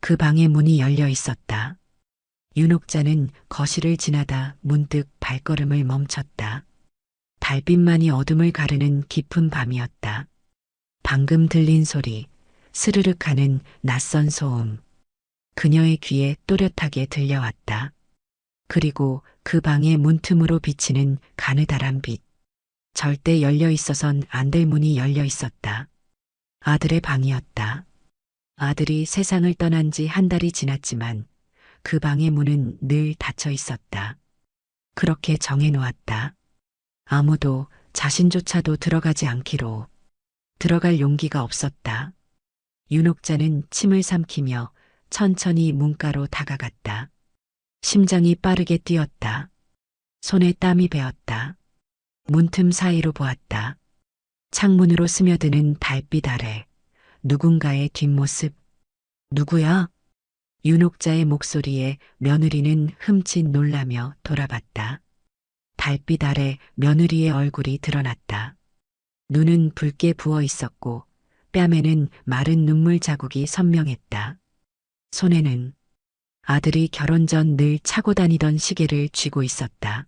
그 방의 문이 열려 있었다. 윤옥자는 거실을 지나다 문득 발걸음을 멈췄다. 달빛만이 어둠을 가르는 깊은 밤이었다. 방금 들린 소리, 스르륵 하는 낯선 소음. 그녀의 귀에 또렷하게 들려왔다. 그리고 그 방의 문틈으로 비치는 가느다란 빛. 절대 열려 있어선 안 될 문이 열려 있었다. 아들의 방이었다. 아들이 세상을 떠난 지 한 달이 지났지만 그 방의 문은 늘 닫혀 있었다. 그렇게 정해놓았다. 아무도 자신조차도 들어가지 않기로. 들어갈 용기가 없었다. 윤옥자는 침을 삼키며 천천히 문가로 다가갔다. 심장이 빠르게 뛰었다. 손에 땀이 배었다. 문틈 사이로 보았다. 창문으로 스며드는 달빛 아래 누군가의 뒷모습. 누구야? 윤옥자의 목소리에 며느리는 흠칫 놀라며 돌아봤다. 달빛 아래 며느리의 얼굴이 드러났다. 눈은 붉게 부어 있었고 뺨에는 마른 눈물 자국이 선명했다. 손에는 아들이 결혼 전 늘 차고 다니던 시계를 쥐고 있었다.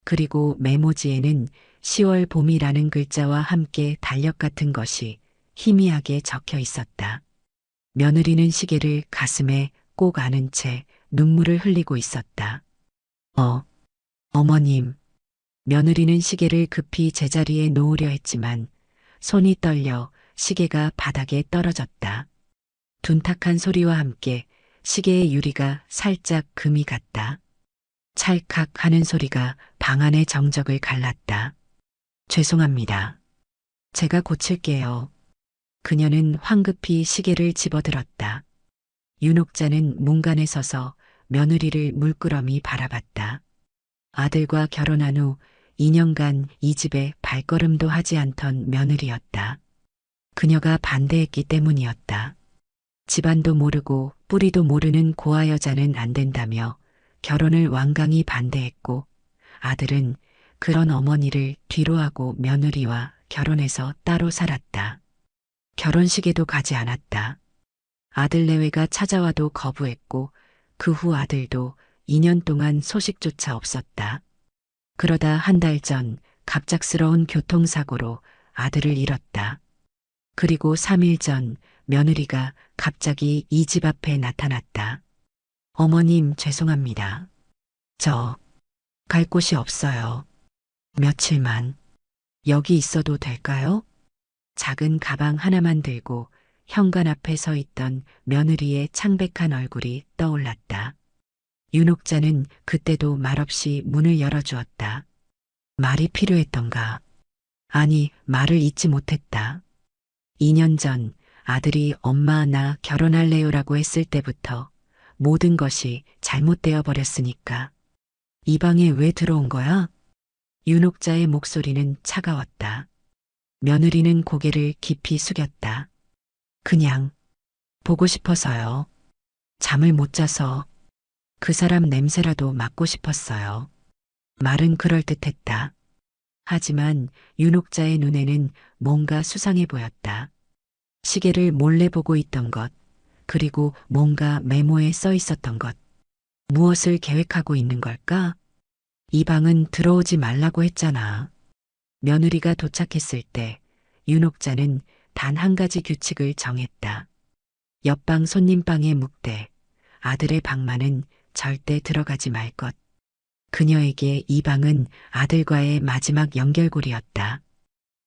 그리고 메모지에는 10월 봄이라는 글자와 함께 달력 같은 것이 희미하게 적혀 있었다. 며느리는 시계를 가슴에 꼭 안은 채 눈물을 흘리고 있었다. 어머님. 며느리는 시계를 급히 제자리에 놓으려 했지만 손이 떨려 시계가 바닥에 떨어졌다. 둔탁한 소리와 함께 시계의 유리가 살짝 금이 갔다. 찰칵 하는 소리가 방 안의 정적을 갈랐다. 죄송합니다. 제가 고칠게요. 그녀는 황급히 시계를 집어들었다. 윤옥자는 문간에 서서 며느리를 물끄러미 바라봤다. 아들과 결혼한 후 2년간 이 집에 발걸음도 하지 않던 며느리였다. 그녀가 반대했기 때문이었다. 집안도 모르고 뿌리도 모르는 고아 여자는 안 된다며 결혼을 완강히 반대했고 아들은 그런 어머니를 뒤로하고 며느리와 결혼해서 따로 살았다. 결혼식에도 가지 않았다. 아들 내외가 찾아와도 거부했고 그 후 아들도 2년 동안 소식조차 없었다. 그러다 한 달 전 갑작스러운 교통사고로 아들을 잃었다. 그리고 3일 전 며느리가 갑자기 이 집 앞에 나타났다. 어머님 죄송합니다. 저 갈 곳이 없어요. 며칠만 여기 있어도 될까요? 작은 가방 하나만 들고 현관 앞에 서 있던 며느리의 창백한 얼굴이 떠올랐다. 윤옥자는 그때도 말없이 문을 열어주었다. 말이 필요했던가? 아니, 말을 잇지 못했다. 2년 전 아들이 엄마 나 결혼할래요라고 했을 때부터 모든 것이 잘못되어 버렸으니까. 이 방에 왜 들어온 거야? 윤옥자의 목소리는 차가웠다. 며느리는 고개를 깊이 숙였다. 그냥 보고 싶어서요. 잠을 못 자서 그 사람 냄새라도 맡고 싶었어요. 말은 그럴듯했다. 하지만 윤옥자의 눈에는 뭔가 수상해 보였다. 시계를 몰래 보고 있던 것, 그리고 뭔가 메모에 써 있었던 것. 무엇을 계획하고 있는 걸까? 이 방은 들어오지 말라고 했잖아. 며느리가 도착했을 때 윤옥자는 단 한 가지 규칙을 정했다. 옆방 손님방에 묵되 아들의 방만은 절대 들어가지 말 것. 그녀에게 이 방은 아들과의 마지막 연결고리였다.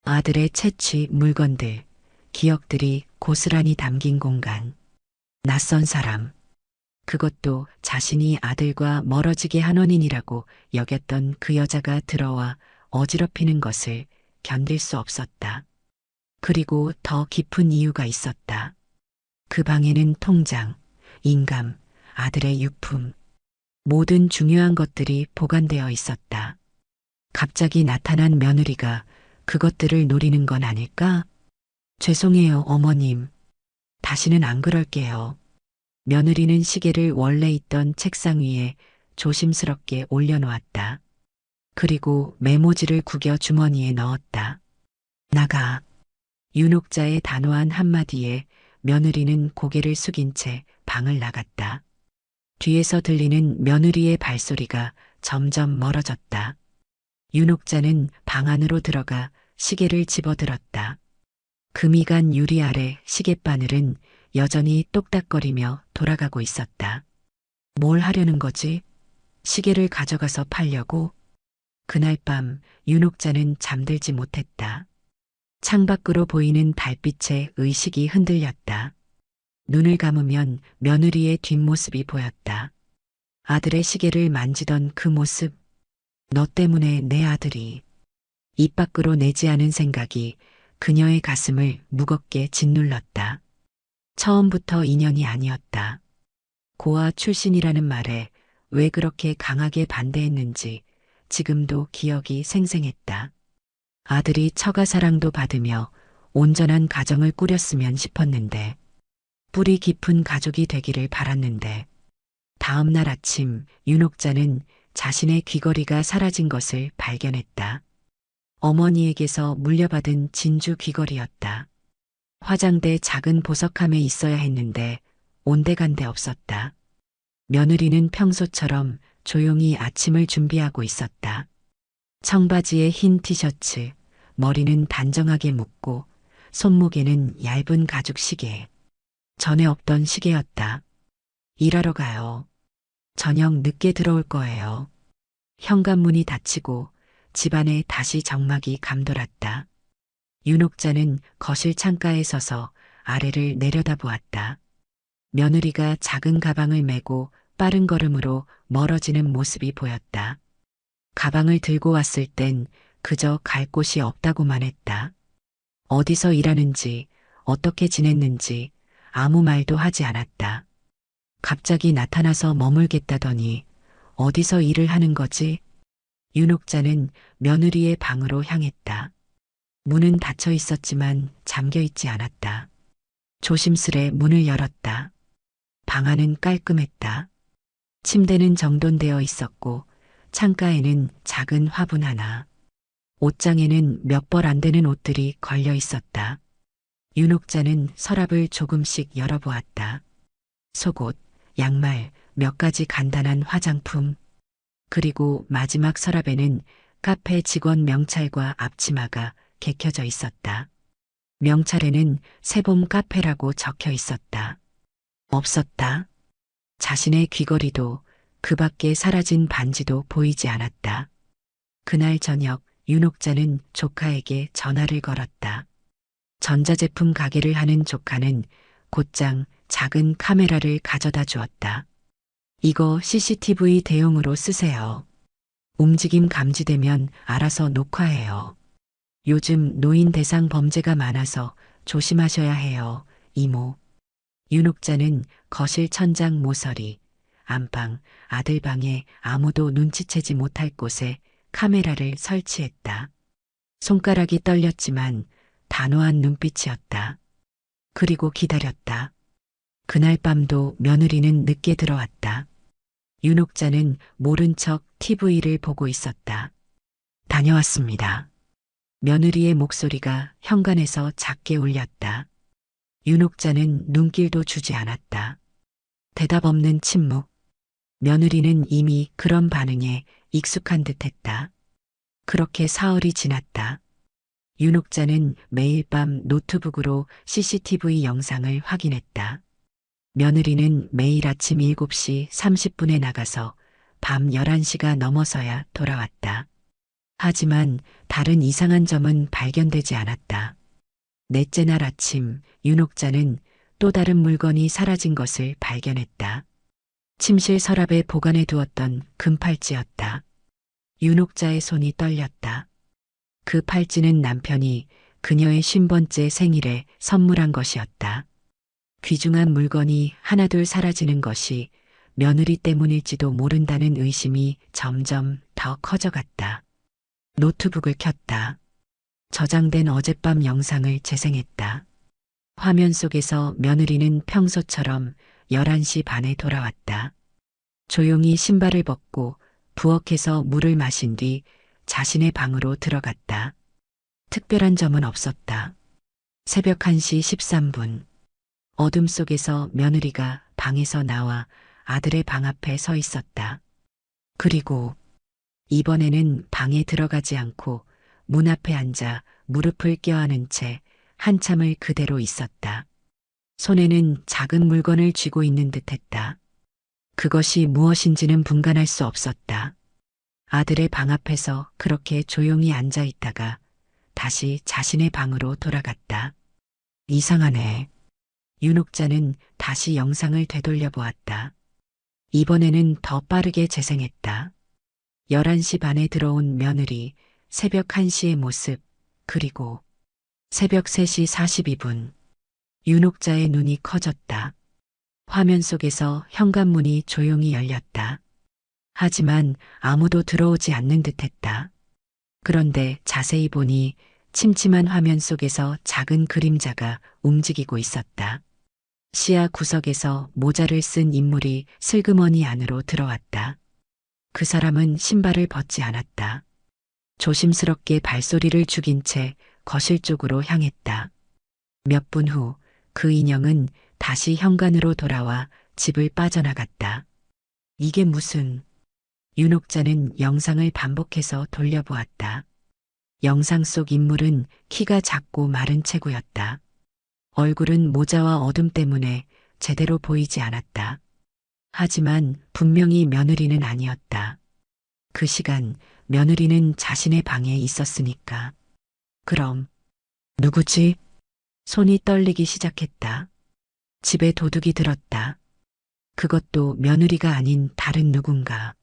아들의 채취 물건들, 기억들이 고스란히 담긴 공간. 낯선 사람. 그것도 자신이 아들과 멀어지게 한 원인이라고 여겼던 그 여자가 들어와 어지럽히는 것을 견딜 수 없었다. 그리고 더 깊은 이유가 있었다. 그 방에는 통장, 인감, 아들의 유품, 모든 중요한 것들이 보관되어 있었다. 갑자기 나타난 며느리가 그것들을 노리는 건 아닐까? 죄송해요, 어머님. 다시는 안 그럴게요. 며느리는 시계를 원래 있던 책상 위에 조심스럽게 올려놓았다. 그리고 메모지를 구겨 주머니에 넣었다. 나가. 윤옥자의 단호한 한마디에 며느리는 고개를 숙인 채 방을 나갔다. 뒤에서 들리는 며느리의 발소리가 점점 멀어졌다. 윤옥자는 방 안으로 들어가 시계를 집어들었다. 금이 간 유리 아래 시계바늘은 여전히 똑딱거리며 돌아가고 있었다. 뭘 하려는 거지? 시계를 가져가서 팔려고? 그날 밤 윤옥자는 잠들지 못했다. 창밖으로 보이는 달빛에 의식이 흔들렸다. 눈을 감으면 며느리의 뒷모습이 보였다. 아들의 시계를 만지던 그 모습. 너 때문에 내 아들이. 입 밖으로 내지 않은 생각이 그녀의 가슴을 무겁게 짓눌렀다. 처음부터 인연이 아니었다. 고아 출신이라는 말에 왜 그렇게 강하게 반대했는지 지금도 기억이 생생했다. 아들이 처가 사랑도 받으며 온전한 가정을 꾸렸으면 싶었는데, 뿌리 깊은 가족이 되기를 바랐는데, 다음 날 아침 윤옥자는 자신의 귀걸이가 사라진 것을 발견했다. 어머니에게서 물려받은 진주 귀걸이였다. 화장대 작은 보석함에 있어야 했는데 온데간데 없었다. 며느리는 평소처럼 조용히 아침을 준비하고 있었다. 청바지에 흰 티셔츠, 머리는 단정하게 묶고 손목에는 얇은 가죽 시계. 전에 없던 시계였다. 일하러 가요. 저녁 늦게 들어올 거예요. 현관문이 닫히고 집안에 다시 정막이 감돌았다. 윤옥자는 거실 창가에 서서 아래를 내려다보았다. 며느리가 작은 가방을 메고 빠른 걸음으로 멀어지는 모습이 보였다. 가방을 들고 왔을 땐 그저 갈 곳이 없다고만 했다. 어디서 일하는지, 어떻게 지냈는지 아무 말도 하지 않았다. 갑자기 나타나서 머물겠다더니 어디서 일을 하는 거지? 윤옥자는 며느리의 방으로 향했다. 문은 닫혀 있었지만 잠겨 있지 않았다. 조심스레 문을 열었다. 방 안은 깔끔했다. 침대는 정돈되어 있었고 창가에는 작은 화분 하나. 옷장에는 몇 벌 안 되는 옷들이 걸려 있었다. 윤옥자는 서랍을 조금씩 열어보았다. 속옷, 양말, 몇 가지 간단한 화장품. 그리고 마지막 서랍에는 카페 직원 명찰과 앞치마가 개켜져 있었다. 명찰에는 새봄 카페라고 적혀 있었다. 없었다. 자신의 귀걸이도 그 밖에 사라진 반지도 보이지 않았다. 그날 저녁 윤옥자는 조카에게 전화를 걸었다. 전자제품 가게를 하는 조카는 곧장 작은 카메라를 가져다 주었다. 이거 CCTV 대용으로 쓰세요. 움직임 감지되면 알아서 녹화해요. 요즘 노인 대상 범죄가 많아서 조심하셔야 해요, 이모. 윤옥자는 거실 천장 모서리, 안방, 아들 방에 아무도 눈치채지 못할 곳에 카메라를 설치했다. 손가락이 떨렸지만 단호한 눈빛이었다. 그리고 기다렸다. 그날 밤도 며느리는 늦게 들어왔다. 윤옥자는 모른 척 TV를 보고 있었다. 다녀왔습니다. 며느리의 목소리가 현관에서 작게 울렸다. 윤옥자는 눈길도 주지 않았다. 대답 없는 침묵. 며느리는 이미 그런 반응에 익숙한 듯했다. 그렇게 사흘이 지났다. 윤옥자는 매일 밤 노트북으로 CCTV 영상을 확인했다. 며느리는 매일 아침 7시 30분에 나가서 밤 11시가 넘어서야 돌아왔다. 하지만 다른 이상한 점은 발견되지 않았다. 넷째 날 아침 윤옥자는 또 다른 물건이 사라진 것을 발견했다. 침실 서랍에 보관해 두었던 금팔찌였다. 윤옥자의 손이 떨렸다. 그 팔찌는 남편이 그녀의 50번째 생일에 선물한 것이었다. 귀중한 물건이 하나둘 사라지는 것이 며느리 때문일지도 모른다는 의심이 점점 더 커져갔다. 노트북을 켰다. 저장된 어젯밤 영상을 재생했다. 화면 속에서 며느리는 평소처럼 11시 반에 돌아왔다. 조용히 신발을 벗고 부엌에서 물을 마신 뒤 자신의 방으로 들어갔다. 특별한 점은 없었다. 새벽 1시 13분. 어둠 속에서 며느리가 방에서 나와 아들의 방 앞에 서 있었다. 그리고 이번에는 방에 들어가지 않고 문 앞에 앉아 무릎을 껴안은 채 한참을 그대로 있었다. 손에는 작은 물건을 쥐고 있는 듯 했다. 그것이 무엇인지는 분간할 수 없었다. 아들의 방 앞에서 그렇게 조용히 앉아 있다가 다시 자신의 방으로 돌아갔다. 이상하네. 윤옥자는 다시 영상을 되돌려 보았다. 이번에는 더 빠르게 재생했다. 11시 반에 들어온 며느리, 새벽 1시의 모습, 그리고 새벽 3시 42분. 윤옥자의 눈이 커졌다. 화면 속에서 현관문이 조용히 열렸다. 하지만 아무도 들어오지 않는 듯했다. 그런데 자세히 보니 침침한 화면 속에서 작은 그림자가 움직이고 있었다. 시야 구석에서 모자를 쓴 인물이 슬그머니 안으로 들어왔다. 그 사람은 신발을 벗지 않았다. 조심스럽게 발소리를 죽인 채 거실 쪽으로 향했다. 몇 분 후 그 인형은 다시 현관으로 돌아와 집을 빠져나갔다. 이게 무슨... 윤옥자는 영상을 반복해서 돌려보았다. 영상 속 인물은 키가 작고 마른 체구였다. 얼굴은 모자와 어둠 때문에 제대로 보이지 않았다. 하지만 분명히 며느리는 아니었다. 그 시간 며느리는 자신의 방에 있었으니까. 그럼 누구지? 손이 떨리기 시작했다. 집에 도둑이 들었다. 그것도 며느리가 아닌 다른 누군가.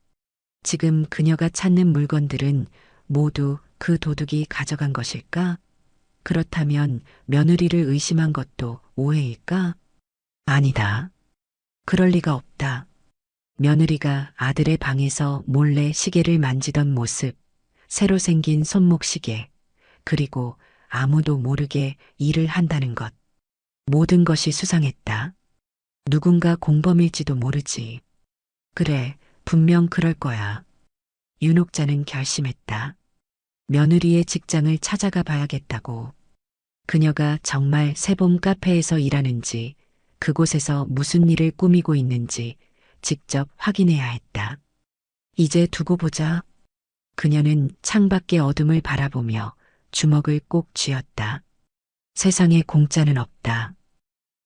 지금 그녀가 찾는 물건들은 모두 그 도둑이 가져간 것일까? 그렇다면 며느리를 의심한 것도 오해일까? 아니다. 그럴 리가 없다. 며느리가 아들의 방에서 몰래 시계를 만지던 모습, 새로 생긴 손목 시계, 그리고 아무도 모르게 일을 한다는 것. 모든 것이 수상했다. 누군가 공범일지도 모르지. 그래, 분명 그럴 거야. 윤옥자는 결심했다. 며느리의 직장을 찾아가 봐야겠다고. 그녀가 정말 새봄 카페에서 일하는지, 그곳에서 무슨 일을 꾸미고 있는지 직접 확인해야 했다. 이제 두고 보자. 그녀는 창밖의 어둠을 바라보며 주먹을 꼭 쥐었다. 세상에 공짜는 없다.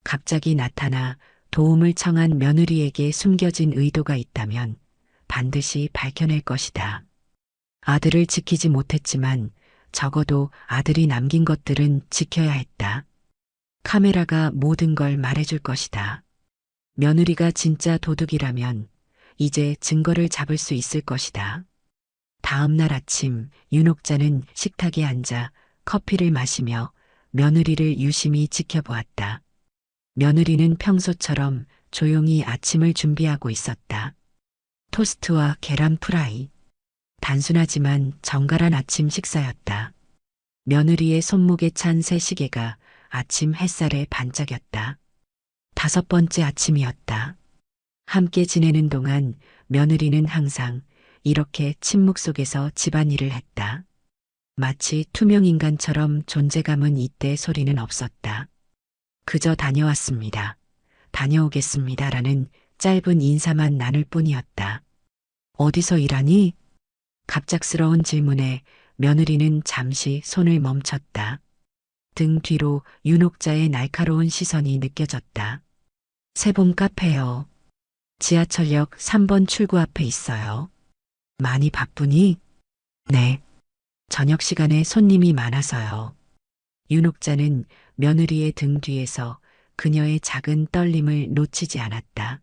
갑자기 나타나 도움을 청한 며느리에게 숨겨진 의도가 있다면 반드시 밝혀낼 것이다. 아들을 지키지 못했지만 적어도 아들이 남긴 것들은 지켜야 했다. 카메라가 모든 걸 말해줄 것이다. 며느리가 진짜 도둑이라면 이제 증거를 잡을 수 있을 것이다. 다음 날 아침 윤옥자는 식탁에 앉아 커피를 마시며 며느리를 유심히 지켜보았다. 며느리는 평소처럼 조용히 아침을 준비하고 있었다. 토스트와 계란 프라이. 단순하지만 정갈한 아침 식사였다. 며느리의 손목에 찬 새 시계가 아침 햇살에 반짝였다. 5번째 아침이었다. 함께 지내는 동안 며느리는 항상 이렇게 침묵 속에서 집안일을 했다. 마치 투명인간처럼 존재감은 이때 소리는 없었다. 그저 다녀왔습니다. 다녀오겠습니다라는 짧은 인사만 나눌 뿐이었다. 어디서 일하니? 갑작스러운 질문에 며느리는 잠시 손을 멈췄다. 등 뒤로 윤옥자의 날카로운 시선이 느껴졌다. 새봄 카페요. 지하철역 3번 출구 앞에 있어요. 많이 바쁘니? 네. 저녁 시간에 손님이 많아서요. 윤옥자는 며느리의 등 뒤에서 그녀의 작은 떨림을 놓치지 않았다.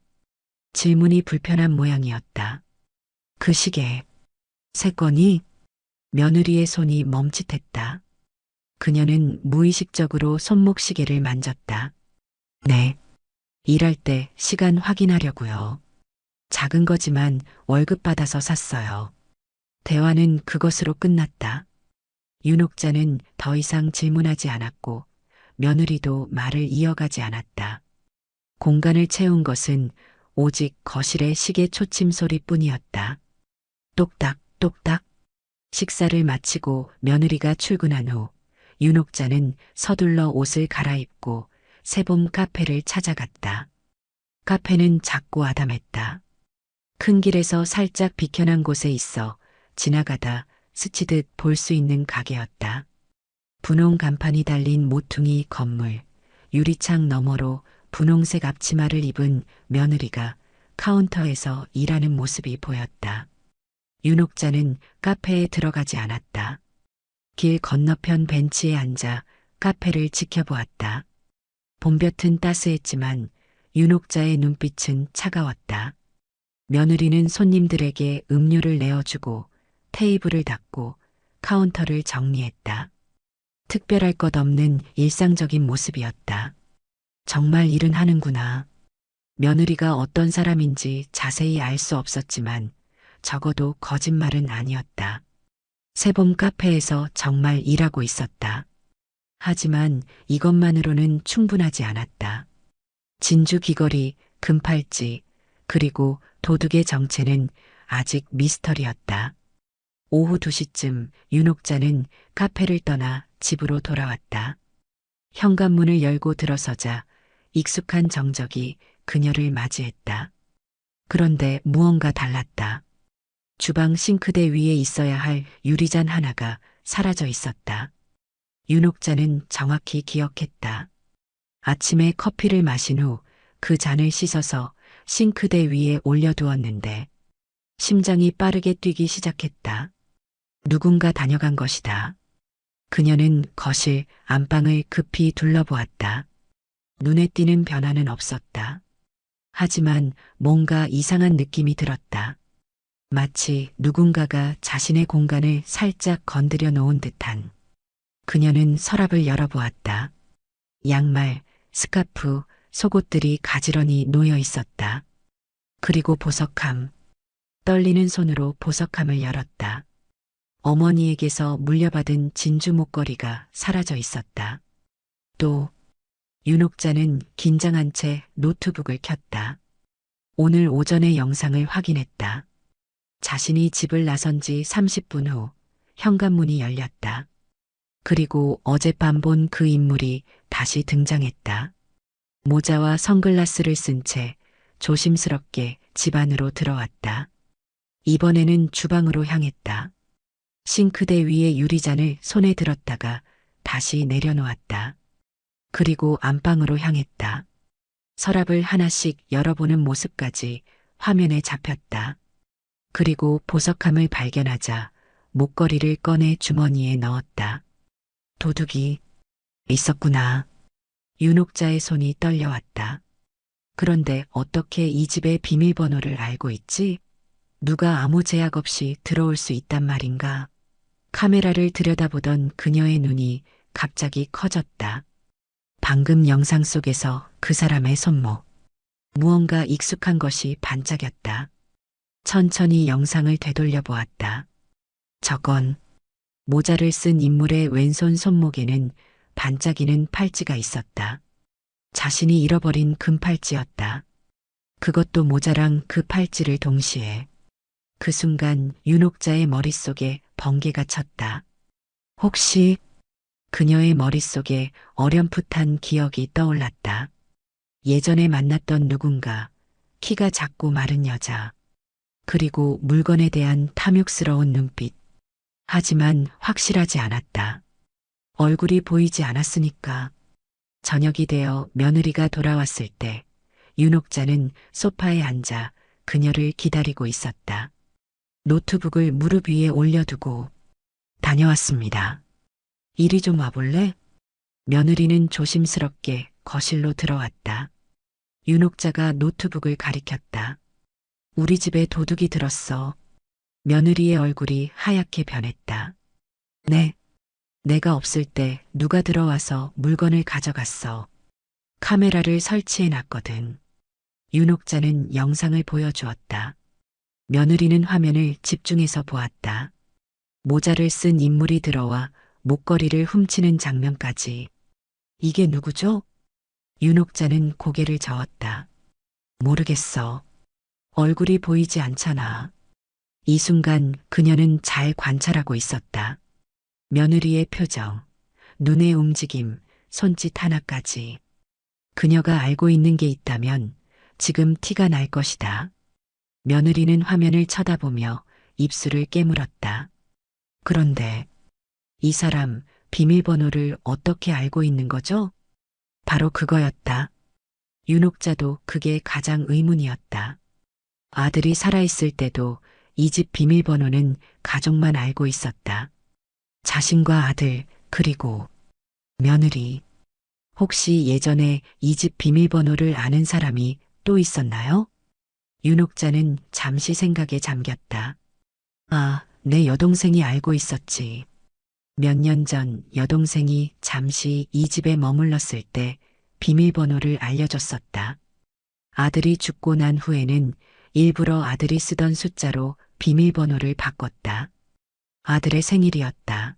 질문이 불편한 모양이었다. 그 시계, 새 거니? 며느리의 손이 멈칫했다. 그녀는 무의식적으로 손목 시계를 만졌다. 네. 일할 때 시간 확인하려고요. 작은 거지만 월급 받아서 샀어요. 대화는 그것으로 끝났다. 윤옥자는 더 이상 질문하지 않았고 며느리도 말을 이어가지 않았다. 공간을 채운 것은 오직 거실의 시계 초침 소리뿐이었다. 똑딱 똑딱. 식사를 마치고 며느리가 출근한 후 윤옥자는 서둘러 옷을 갈아입고 새봄 카페를 찾아갔다. 카페는 작고 아담했다. 큰 길에서 살짝 비켜난 곳에 있어 지나가다 스치듯 볼 수 있는 가게였다. 분홍 간판이 달린 모퉁이 건물, 유리창 너머로 분홍색 앞치마를 입은 며느리가 카운터에서 일하는 모습이 보였다. 윤옥자는 카페에 들어가지 않았다. 길 건너편 벤치에 앉아 카페를 지켜보았다. 봄볕은 따스했지만 윤옥자의 눈빛은 차가웠다. 며느리는 손님들에게 음료를 내어주고 테이블을 닦고 카운터를 정리했다. 특별할 것 없는 일상적인 모습이었다. 정말 일은 하는구나. 며느리가 어떤 사람인지 자세히 알 수 없었지만 적어도 거짓말은 아니었다. 새봄 카페에서 정말 일하고 있었다. 하지만 이것만으로는 충분하지 않았다. 진주 귀걸이, 금팔찌, 그리고 도둑의 정체는 아직 미스터리였다. 오후 2시쯤 윤옥자는 카페를 떠나 집으로 돌아왔다. 현관문을 열고 들어서자 익숙한 정적이 그녀를 맞이했다. 그런데 무언가 달랐다. 주방 싱크대 위에 있어야 할 유리잔 하나가 사라져 있었다. 윤옥자는 정확히 기억했다. 아침에 커피를 마신 후 그 잔을 씻어서 싱크대 위에 올려두었는데 심장이 빠르게 뛰기 시작했다. 누군가 다녀간 것이다. 그녀는 거실, 안방을 급히 둘러보았다. 눈에 띄는 변화는 없었다. 하지만 뭔가 이상한 느낌이 들었다. 마치 누군가가 자신의 공간을 살짝 건드려 놓은 듯한. 그녀는 서랍을 열어보았다. 양말, 스카프, 속옷들이 가지런히 놓여 있었다. 그리고 보석함. 떨리는 손으로 보석함을 열었다. 어머니에게서 물려받은 진주 목걸이가 사라져 있었다. 또 윤옥자는 긴장한 채 노트북을 켰다. 오늘 오전의 영상을 확인했다. 자신이 집을 나선 지 30분 후 현관문이 열렸다. 그리고 어젯밤 본 그 인물이 다시 등장했다. 모자와 선글라스를 쓴 채 조심스럽게 집 안으로 들어왔다. 이번에는 주방으로 향했다. 싱크대 위에 유리잔을 손에 들었다가 다시 내려놓았다. 그리고 안방으로 향했다. 서랍을 하나씩 열어보는 모습까지 화면에 잡혔다. 그리고 보석함을 발견하자 목걸이를 꺼내 주머니에 넣었다. 도둑이 있었구나. 윤옥자의 손이 떨려왔다. 그런데 어떻게 이 집의 비밀번호를 알고 있지? 누가 아무 제약 없이 들어올 수 있단 말인가? 카메라를 들여다보던 그녀의 눈이 갑자기 커졌다. 방금 영상 속에서 그 사람의 손목. 무언가 익숙한 것이 반짝였다. 천천히 영상을 되돌려 보았다. 저건 모자를 쓴 인물의 왼손 손목에는 반짝이는 팔찌가 있었다. 자신이 잃어버린 금팔찌였다. 그것도 모자랑 그 팔찌를 동시에. 그 순간 윤옥자의 머릿속에 번개가 쳤다. 혹시 그녀의 머릿속에 어렴풋한 기억이 떠올랐다. 예전에 만났던 누군가, 키가 작고 마른 여자, 그리고 물건에 대한 탐욕스러운 눈빛. 하지만 확실하지 않았다. 얼굴이 보이지 않았으니까. 저녁이 되어 며느리가 돌아왔을 때 윤옥자는 소파에 앉아 그녀를 기다리고 있었다. 노트북을 무릎 위에 올려두고 다녀왔습니다. 이리 좀 와볼래? 며느리는 조심스럽게 거실로 들어왔다. 윤옥자가 노트북을 가리켰다. 우리 집에 도둑이 들었어. 며느리의 얼굴이 하얗게 변했다. 네. 내가 없을 때 누가 들어와서 물건을 가져갔어. 카메라를 설치해 놨거든. 윤옥자는 영상을 보여주었다. 며느리는 화면을 집중해서 보았다. 모자를 쓴 인물이 들어와 목걸이를 훔치는 장면까지. 이게 누구죠? 윤옥자는 고개를 저었다. 모르겠어. 얼굴이 보이지 않잖아. 이 순간 그녀는 잘 관찰하고 있었다. 며느리의 표정, 눈의 움직임, 손짓 하나까지. 그녀가 알고 있는 게 있다면 지금 티가 날 것이다. 며느리는 화면을 쳐다보며 입술을 깨물었다. 그런데 이 사람 비밀번호를 어떻게 알고 있는 거죠? 바로 그거였다. 윤옥자도 그게 가장 의문이었다. 아들이 살아있을 때도 이 집 비밀번호는 가족만 알고 있었다. 자신과 아들, 그리고 며느리. 혹시 예전에 이 집 비밀번호를 아는 사람이 또 있었나요? 윤옥자는 잠시 생각에 잠겼다. 아, 내 여동생이 알고 있었지. 몇 년 전 여동생이 잠시 이 집에 머물렀을 때 비밀번호를 알려줬었다. 아들이 죽고 난 후에는 일부러 아들이 쓰던 숫자로 비밀번호를 바꿨다. 아들의 생일이었다.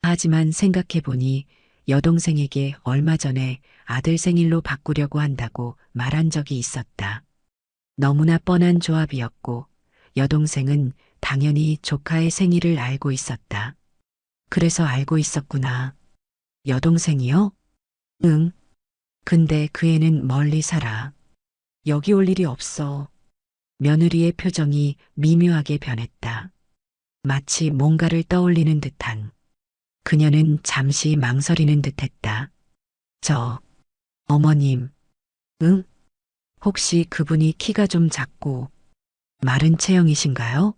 하지만 생각해보니 여동생에게 얼마 전에 아들 생일로 바꾸려고 한다고 말한 적이 있었다. 너무나 뻔한 조합이었고 여동생은 당연히 조카의 생일을 알고 있었다. 그래서 알고 있었구나. 여동생이요? 응. 근데 그 애는 멀리 살아. 여기 올 일이 없어. 며느리의 표정이 미묘하게 변했다. 마치 뭔가를 떠올리는 듯한. 그녀는 잠시 망설이는 듯했다. 어머님, 응? 혹시 그분이 키가 좀 작고 마른 체형이신가요?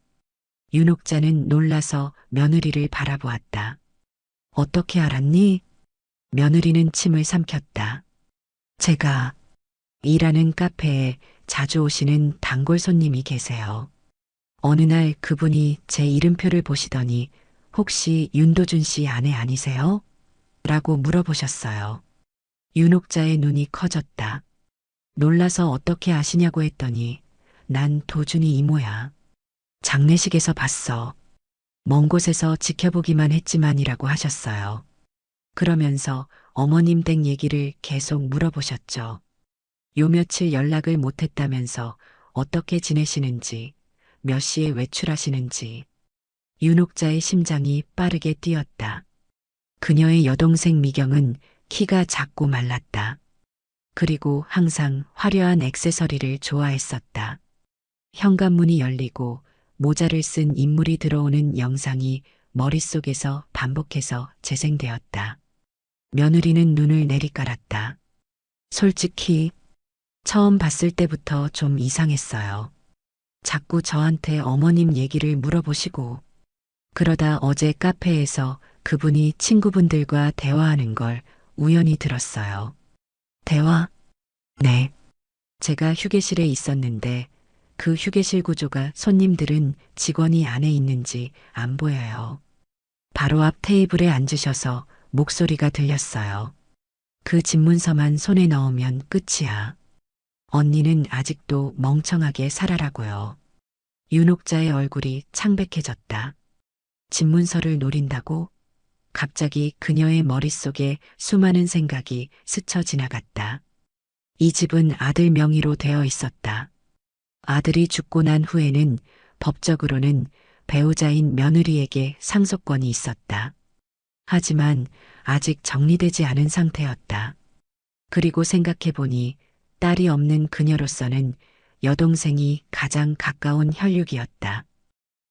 윤옥자는 놀라서 며느리를 바라보았다. 어떻게 알았니? 며느리는 침을 삼켰다. 제가 일하는 카페에 자주 오시는 단골 손님이 계세요. 어느 날 그분이 제 이름표를 보시더니 혹시 윤도준 씨 아내 아니세요? 라고 물어보셨어요. 윤옥자의 눈이 커졌다. 놀라서 어떻게 아시냐고 했더니 난 도준이 이모야. 장례식에서 봤어. 먼 곳에서 지켜보기만 했지만이라고 하셨어요. 그러면서 어머님 댁 얘기를 계속 물어보셨죠. 요 며칠 연락을 못했다면서 어떻게 지내시는지, 몇 시에 외출하시는지. 윤옥자의 심장이 빠르게 뛰었다. 그녀의 여동생 미경은 키가 작고 말랐다. 그리고 항상 화려한 액세서리를 좋아했었다. 현관문이 열리고 모자를 쓴 인물이 들어오는 영상이 머릿속에서 반복해서 재생되었다. 며느리는 눈을 내리깔았다. 솔직히 처음 봤을 때부터 좀 이상했어요. 자꾸 저한테 어머님 얘기를 물어보시고 그러다 어제 카페에서 그분이 친구분들과 대화하는 걸 우연히 들었어요. 대화? 네. 제가 휴게실에 있었는데 그 휴게실 구조가 손님들은 직원이 안에 있는지 안 보여요. 바로 앞 테이블에 앉으셔서 목소리가 들렸어요. 그 집문서만 손에 넣으면 끝이야. 언니는 아직도 멍청하게 살아라고요. 윤옥자의 얼굴이 창백해졌다. 집문서를 노린다고? 갑자기 그녀의 머릿속에 수많은 생각이 스쳐 지나갔다. 이 집은 아들 명의로 되어 있었다. 아들이 죽고 난 후에는 법적으로는 배우자인 며느리에게 상속권이 있었다. 하지만 아직 정리되지 않은 상태였다. 그리고 생각해보니 딸이 없는 그녀로서는 여동생이 가장 가까운 혈육이었다.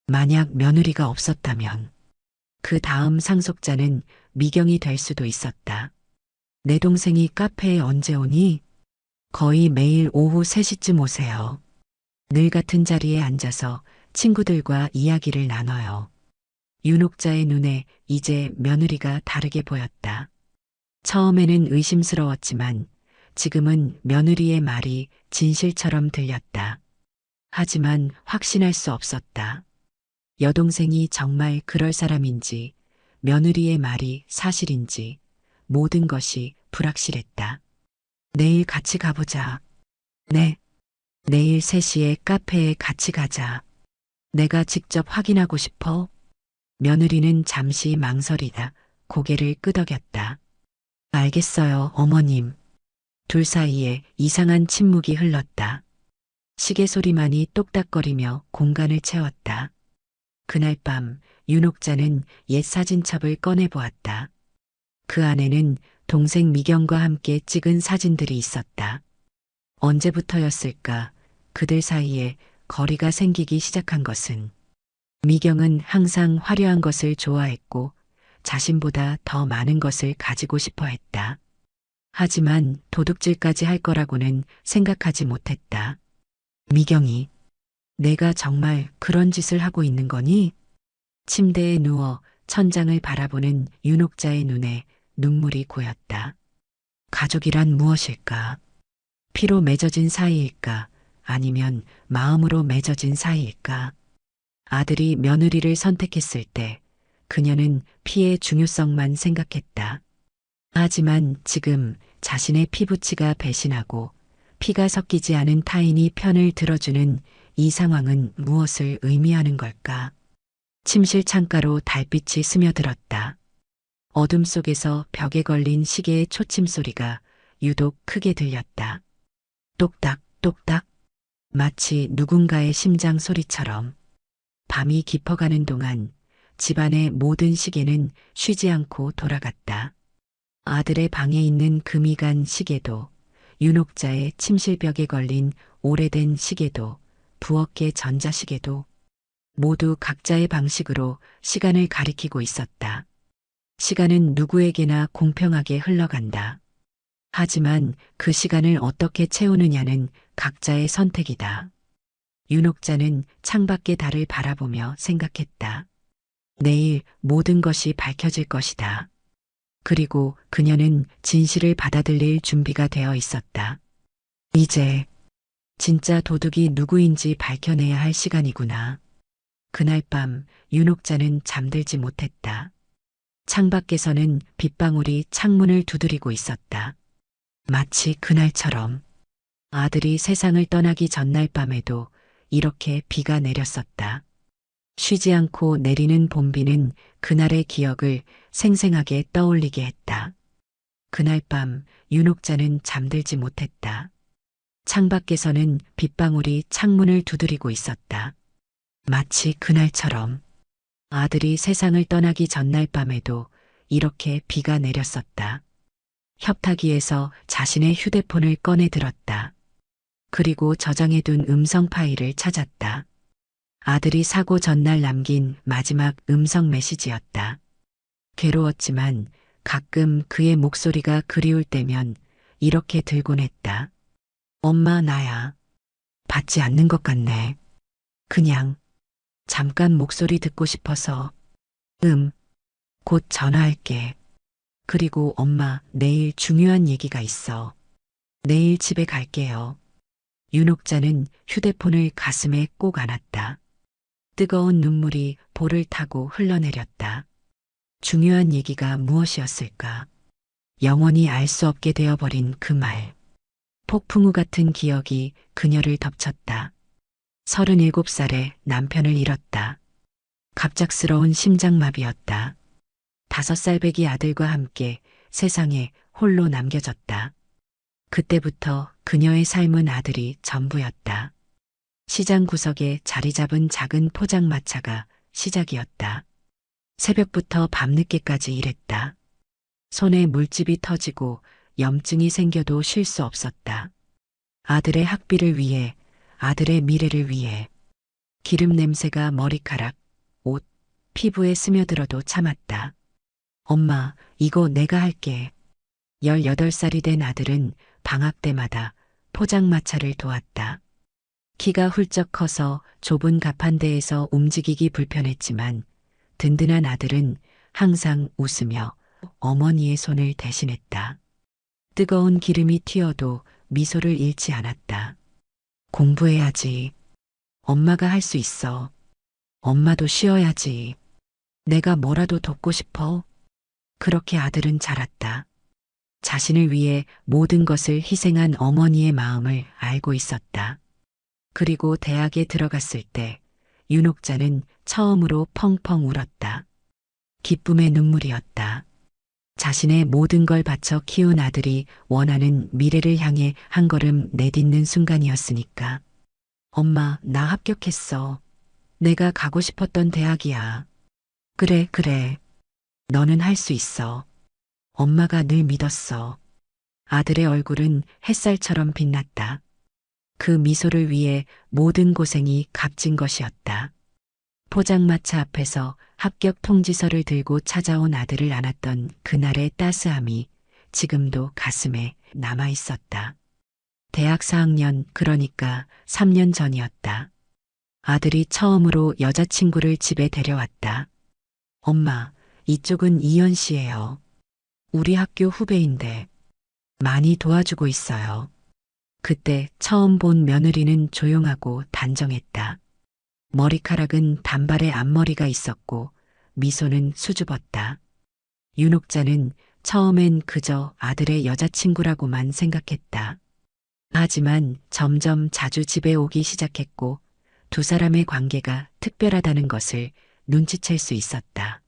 만약 며느리가 없었다면 그 다음 상속자는 미경이 될 수도 있었다. 내 동생이 카페에 언제 오니? 거의 매일 오후 3시쯤 오세요. 늘 같은 자리에 앉아서 친구들과 이야기를 나눠요. 윤옥자의 눈에 이제 며느리가 다르게 보였다. 처음에는 의심스러웠지만 지금은 며느리의 말이 진실처럼 들렸다. 하지만 확신할 수 없었다. 여동생이 정말 그럴 사람인지, 며느리의 말이 사실인지 모든 것이 불확실했다. 내일 같이 가보자. 네. 내일 3시에 카페에 같이 가자. 내가 직접 확인하고 싶어. 며느리는 잠시 망설이다 고개를 끄덕였다. 알겠어요, 어머님. 둘 사이에 이상한 침묵이 흘렀다. 시계 소리만이 똑딱거리며 공간을 채웠다. 그날 밤 윤옥자는 옛 사진첩을 꺼내보았다. 그 안에는 동생 미경과 함께 찍은 사진들이 있었다. 언제부터였을까 그들 사이에 거리가 생기기 시작한 것은. 미경은 항상 화려한 것을 좋아했고 자신보다 더 많은 것을 가지고 싶어 했다. 하지만 도둑질까지 할 거라고는 생각하지 못했다. 미경이, 내가 정말 그런 짓을 하고 있는 거니? 침대에 누워 천장을 바라보는 윤옥자의 눈에 눈물이 고였다. 가족이란 무엇일까? 피로 맺어진 사이일까? 아니면 마음으로 맺어진 사이일까? 아들이 며느리를 선택했을 때 그녀는 피의 중요성만 생각했다. 하지만 지금 자신의 피부치가 배신하고 피가 섞이지 않은 타인이 편을 들어주는 이 상황은 무엇을 의미하는 걸까? 침실 창가로 달빛이 스며들었다. 어둠 속에서 벽에 걸린 시계의 초침 소리가 유독 크게 들렸다. 똑딱, 똑딱. 마치 누군가의 심장 소리처럼. 밤이 깊어가는 동안 집안의 모든 시계는 쉬지 않고 돌아갔다. 아들의 방에 있는 금이 간 시계도, 윤옥자의 침실벽에 걸린 오래된 시계도, 부엌의 전자시계도 모두 각자의 방식으로 시간을 가리키고 있었다. 시간은 누구에게나 공평하게 흘러간다. 하지만 그 시간을 어떻게 채우느냐는 각자의 선택이다. 윤옥자는 창밖의 달을 바라보며 생각했다. 내일 모든 것이 밝혀질 것이다. 그리고 그녀는 진실을 받아들일 준비가 되어 있었다. 이제 진짜 도둑이 누구인지 밝혀내야 할 시간이구나. 그날 밤 윤옥자는 잠들지 못했다. 창밖에서는 빗방울이 창문을 두드리고 있었다. 마치 그날처럼 아들이 세상을 떠나기 전날 밤에도 이렇게 비가 내렸었다. 쉬지 않고 내리는 봄비는 그날의 기억을 생생하게 떠올리게 했다. 그날 밤 윤옥자는 잠들지 못했다. 창밖에서는 빗방울이 창문을 두드리고 있었다. 마치 그날처럼 아들이 세상을 떠나기 전날 밤에도 이렇게 비가 내렸었다. 협탁기에서 자신의 휴대폰을 꺼내 들었다. 그리고 저장해둔 음성 파일을 찾았다. 아들이 사고 전날 남긴 마지막 음성 메시지였다. 괴로웠지만 가끔 그의 목소리가 그리울 때면 이렇게 들곤 했다. 엄마 나야. 받지 않는 것 같네. 그냥 잠깐 목소리 듣고 싶어서. 곧 전화할게. 그리고 엄마 내일 중요한 얘기가 있어. 내일 집에 갈게요. 윤옥자는 휴대폰을 가슴에 꼭 안았다. 뜨거운 눈물이 볼을 타고 흘러내렸다. 중요한 얘기가 무엇이었을까? 영원히 알 수 없게 되어버린 그 말. 폭풍우 같은 기억이 그녀를 덮쳤다. 37살에 남편을 잃었다. 갑작스러운 심장마비였다. 5살 배기 아들과 함께 세상에 홀로 남겨졌다. 그때부터 그녀의 삶은 아들이 전부였다. 시장 구석에 자리 잡은 작은 포장마차가 시작이었다. 새벽부터 밤늦게까지 일했다. 손에 물집이 터지고 염증이 생겨도 쉴 수 없었다. 아들의 학비를 위해, 아들의 미래를 위해. 기름 냄새가 머리카락, 옷, 피부에 스며들어도 참았다. 엄마, 이거 내가 할게. 18살이 된 아들은 방학 때마다 포장마차를 도왔다. 키가 훌쩍 커서 좁은 가판대에서 움직이기 불편했지만 든든한 아들은 항상 웃으며 어머니의 손을 대신했다. 뜨거운 기름이 튀어도 미소를 잃지 않았다. 공부해야지. 엄마가 할 수 있어. 엄마도 쉬어야지. 내가 뭐라도 돕고 싶어. 그렇게 아들은 자랐다. 자신을 위해 모든 것을 희생한 어머니의 마음을 알고 있었다. 그리고 대학에 들어갔을 때 윤옥자는 처음으로 펑펑 울었다. 기쁨의 눈물이었다. 자신의 모든 걸 바쳐 키운 아들이 원하는 미래를 향해 한 걸음 내딛는 순간이었으니까. 엄마, 나 합격했어. 내가 가고 싶었던 대학이야. 그래, 그래. 너는 할 수 있어. 엄마가 늘 믿었어. 아들의 얼굴은 햇살처럼 빛났다. 그 미소를 위해 모든 고생이 값진 것이었다. 포장마차 앞에서 합격 통지서를 들고 찾아온 아들을 안았던 그날의 따스함이 지금도 가슴에 남아 있었다. 대학 4학년, 그러니까 3년 전이었다. 아들이 처음으로 여자친구를 집에 데려왔다. 엄마, 이쪽은 이현 씨예요. 우리 학교 후배인데 많이 도와주고 있어요. 그때 처음 본 며느리는 조용하고 단정했다. 머리카락은 단발의 앞머리가 있었고 미소는 수줍었다. 윤옥자는 처음엔 그저 아들의 여자친구라고만 생각했다. 하지만 점점 자주 집에 오기 시작했고 두 사람의 관계가 특별하다는 것을 눈치챌 수 있었다.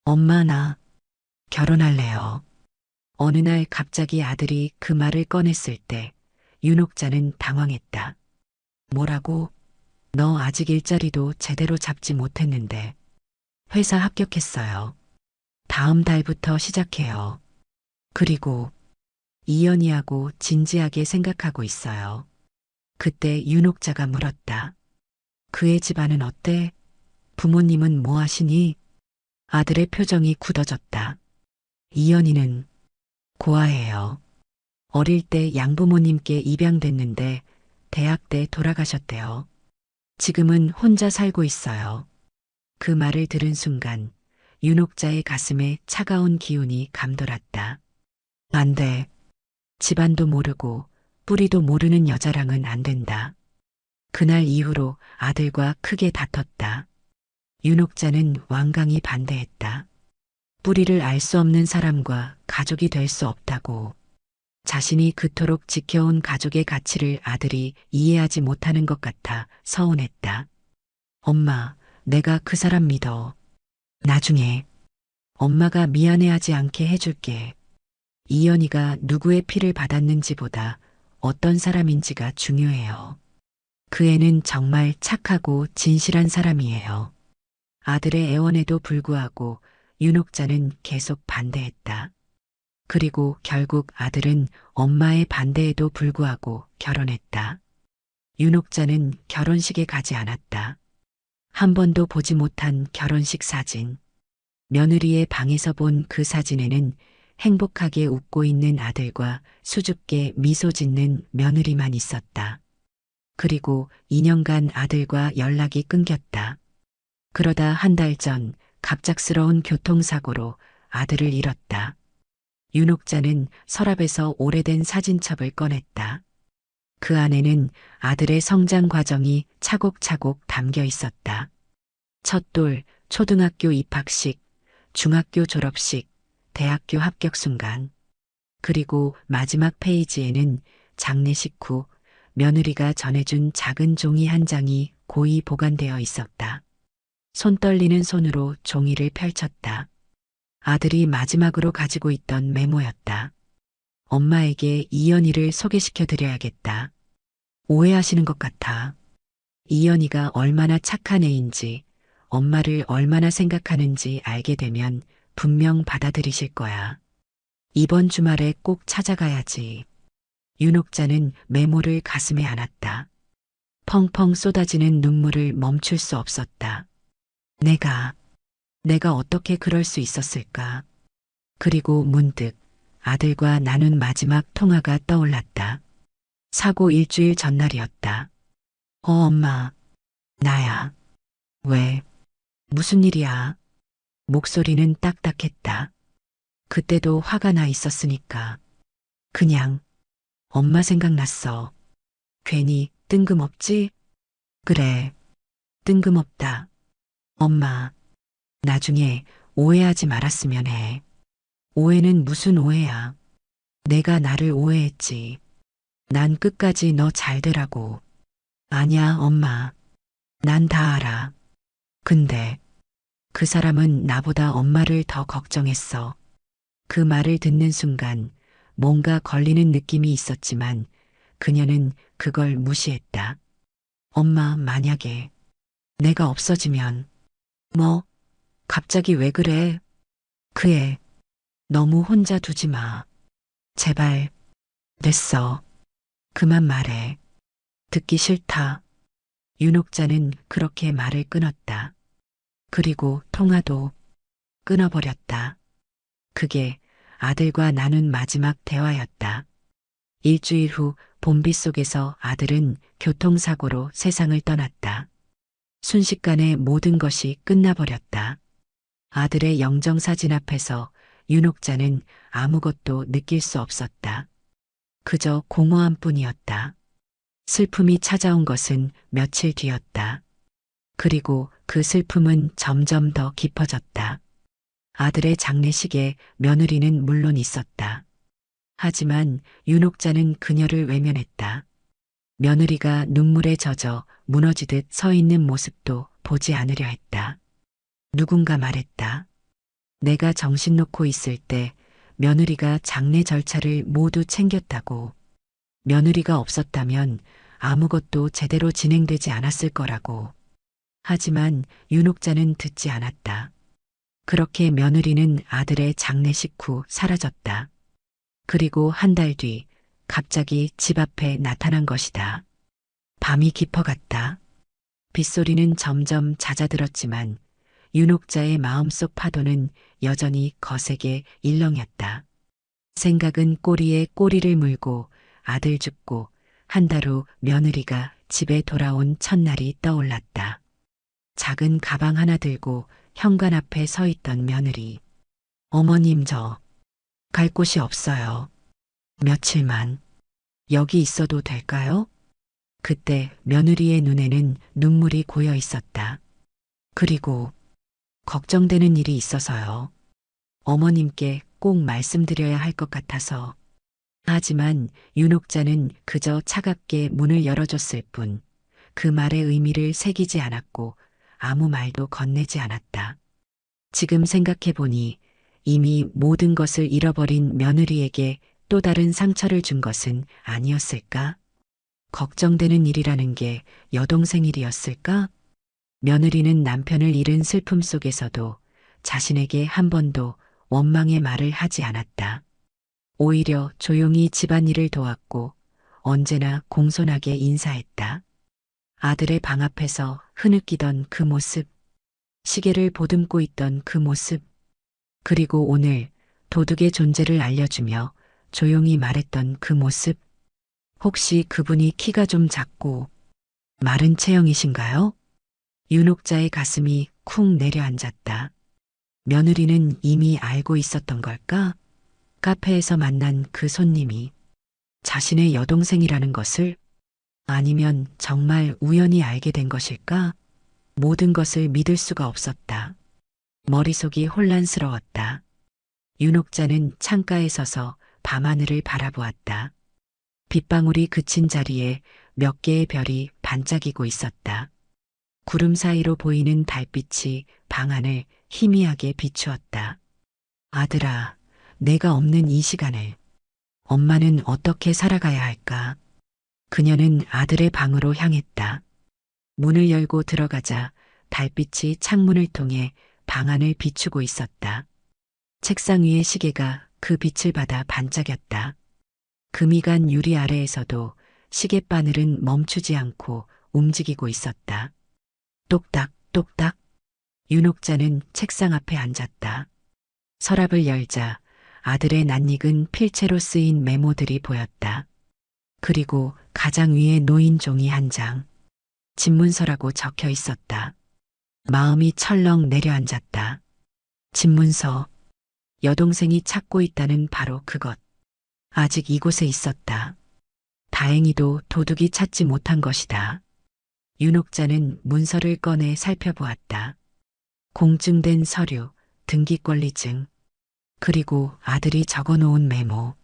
엄마, 나 결혼할래요. 어느 날 갑자기 아들이 그 말을 꺼냈을 때 윤옥자는 당황했다. 뭐라고? 너 아직 일자리도 제대로 잡지 못했는데. 회사 합격했어요. 다음 달부터 시작해요. 그리고 이연이하고 진지하게 생각하고 있어요. 그때 윤옥자가 물었다. 그의 집안은 어때? 부모님은 뭐 하시니? 아들의 표정이 굳어졌다. 이연이는 고아예요. 어릴 때 양부모님께 입양됐는데 대학 때 돌아가셨대요. 지금은 혼자 살고 있어요. 그 말을 들은 순간 윤옥자의 가슴에 차가운 기운이 감돌았다. 안 돼. 집안도 모르고 뿌리도 모르는 여자랑은 안 된다. 그날 이후로 아들과 크게 다퉜다. 윤옥자는 완강히 반대했다. 뿌리를 알 수 없는 사람과 가족이 될 수 없다고. 자신이 그토록 지켜온 가족의 가치를 아들이 이해하지 못하는 것 같아 서운했다. 엄마, 내가 그 사람 믿어. 나중에 엄마가 미안해하지 않게 해줄게. 이연이가 누구의 피를 받았는지보다 어떤 사람인지가 중요해요. 그 애는 정말 착하고 진실한 사람이에요. 아들의 애원에도 불구하고 윤옥자는 계속 반대했다. 그리고 결국 아들은 엄마의 반대에도 불구하고 결혼했다. 윤옥자는 결혼식에 가지 않았다. 한 번도 보지 못한 결혼식 사진. 며느리의 방에서 본 그 사진에는 행복하게 웃고 있는 아들과 수줍게 미소 짓는 며느리만 있었다. 그리고 2년간 아들과 연락이 끊겼다. 그러다 한 달 전 갑작스러운 교통사고로 아들을 잃었다. 윤옥자는 서랍에서 오래된 사진첩을 꺼냈다. 그 안에는 아들의 성장 과정이 차곡차곡 담겨 있었다. 첫돌, 초등학교 입학식, 중학교 졸업식, 대학교 합격 순간. 그리고 마지막 페이지에는 장례식 후 며느리가 전해준 작은 종이 한 장이 고이 보관되어 있었다. 손 떨리는 손으로 종이를 펼쳤다. 아들이 마지막으로 가지고 있던 메모였다. 엄마에게 이연이를 소개시켜 드려야겠다. 오해하시는 것 같아. 이연이가 얼마나 착한 애인지, 엄마를 얼마나 생각하는지 알게 되면 분명 받아들이실 거야. 이번 주말에 꼭 찾아가야지. 윤옥자는 메모를 가슴에 안았다. 펑펑 쏟아지는 눈물을 멈출 수 없었다. 내가 어떻게 그럴 수 있었을까? 그리고 문득 아들과 나눈 마지막 통화가 떠올랐다. 사고 일주일 전날이었다. 엄마. 나야. 왜? 무슨 일이야? 목소리는 딱딱했다. 그때도 화가 나 있었으니까. 그냥 엄마 생각났어. 괜히 뜬금없지? 그래. 뜬금없다. 엄마. 나중에 오해하지 말았으면 해. 오해는 무슨 오해야. 내가 나를 오해했지. 난 끝까지 너 잘 되라고. 아냐, 엄마. 난 다 알아. 근데 그 사람은 나보다 엄마를 더 걱정했어. 그 말을 듣는 순간 뭔가 걸리는 느낌이 있었지만 그녀는 그걸 무시했다. 엄마, 만약에 내가 없어지면. 뭐? 갑자기 왜 그래? 그 애 너무 혼자 두지 마. 제발. 됐어. 그만 말해. 듣기 싫다. 윤옥자는 그렇게 말을 끊었다. 그리고 통화도 끊어버렸다. 그게 아들과 나눈 마지막 대화였다. 일주일 후 봄비 속에서 아들은 교통사고로 세상을 떠났다. 순식간에 모든 것이 끝나버렸다. 아들의 영정사진 앞에서 윤옥자는 아무것도 느낄 수 없었다. 그저 공허함 뿐이었다. 슬픔이 찾아온 것은 며칠 뒤였다. 그리고 그 슬픔은 점점 더 깊어졌다. 아들의 장례식에 며느리는 물론 있었다. 하지만 윤옥자는 그녀를 외면했다. 며느리가 눈물에 젖어 무너지듯 서 있는 모습도 보지 않으려 했다. 누군가 말했다. 내가 정신 놓고 있을 때 며느리가 장례 절차를 모두 챙겼다고. 며느리가 없었다면 아무것도 제대로 진행되지 않았을 거라고. 하지만 윤옥자는 듣지 않았다. 그렇게 며느리는 아들의 장례식 후 사라졌다. 그리고 한 달 뒤 갑자기 집 앞에 나타난 것이다. 밤이 깊어갔다. 빗소리는 점점 잦아들었지만 윤옥자의 마음속 파도는 여전히 거세게 일렁였다. 생각은 꼬리에 꼬리를 물고 아들 죽고 한 달 후 며느리가 집에 돌아온 첫날이 떠올랐다. 작은 가방 하나 들고 현관 앞에 서 있던 며느리. 어머님 저 갈 곳이 없어요. 며칠만 여기 있어도 될까요? 그때 며느리의 눈에는 눈물이 고여 있었다. 그리고 걱정되는 일이 있어서요. 어머님께 꼭 말씀드려야 할 것 같아서. 하지만 윤옥자는 그저 차갑게 문을 열어줬을 뿐 그 말의 의미를 새기지 않았고 아무 말도 건네지 않았다. 지금 생각해보니 이미 모든 것을 잃어버린 며느리에게 또 다른 상처를 준 것은 아니었을까? 걱정되는 일이라는 게 여동생 일이었을까? 며느리는 남편을 잃은 슬픔 속에서도 자신에게 한 번도 원망의 말을 하지 않았다. 오히려 조용히 집안일을 도왔고 언제나 공손하게 인사했다. 아들의 방 앞에서 흐느끼던 그 모습, 시계를 보듬고 있던 그 모습, 그리고 오늘 도둑의 존재를 알려주며 조용히 말했던 그 모습. 혹시 그분이 키가 좀 작고 마른 체형이신가요? 윤옥자의 가슴이 쿵 내려앉았다. 며느리는 이미 알고 있었던 걸까? 카페에서 만난 그 손님이 자신의 여동생이라는 것을? 아니면 정말 우연히 알게 된 것일까? 모든 것을 믿을 수가 없었다. 머릿속이 혼란스러웠다. 윤옥자는 창가에 서서 밤하늘을 바라보았다. 빗방울이 그친 자리에 몇 개의 별이 반짝이고 있었다. 구름 사이로 보이는 달빛이 방안을 희미하게 비추었다. 아들아, 내가 없는 이 시간을 엄마는 어떻게 살아가야 할까? 그녀는 아들의 방으로 향했다. 문을 열고 들어가자 달빛이 창문을 통해 방안을 비추고 있었다. 책상 위의 시계가 그 빛을 받아 반짝였다. 금이 간 유리 아래에서도 시계바늘은 멈추지 않고 움직이고 있었다. 똑딱, 똑딱. 윤옥자는 책상 앞에 앉았다. 서랍을 열자 아들의 낯익은 필체로 쓰인 메모들이 보였다. 그리고 가장 위에 놓인 종이 한 장. 집문서라고 적혀 있었다. 마음이 철렁 내려앉았다. 집문서. 여동생이 찾고 있다는 바로 그것. 아직 이곳에 있었다. 다행히도 도둑이 찾지 못한 것이다. 윤옥자는 문서를 꺼내 살펴보았다. 공증된 서류, 등기권리증, 그리고 아들이 적어놓은 메모.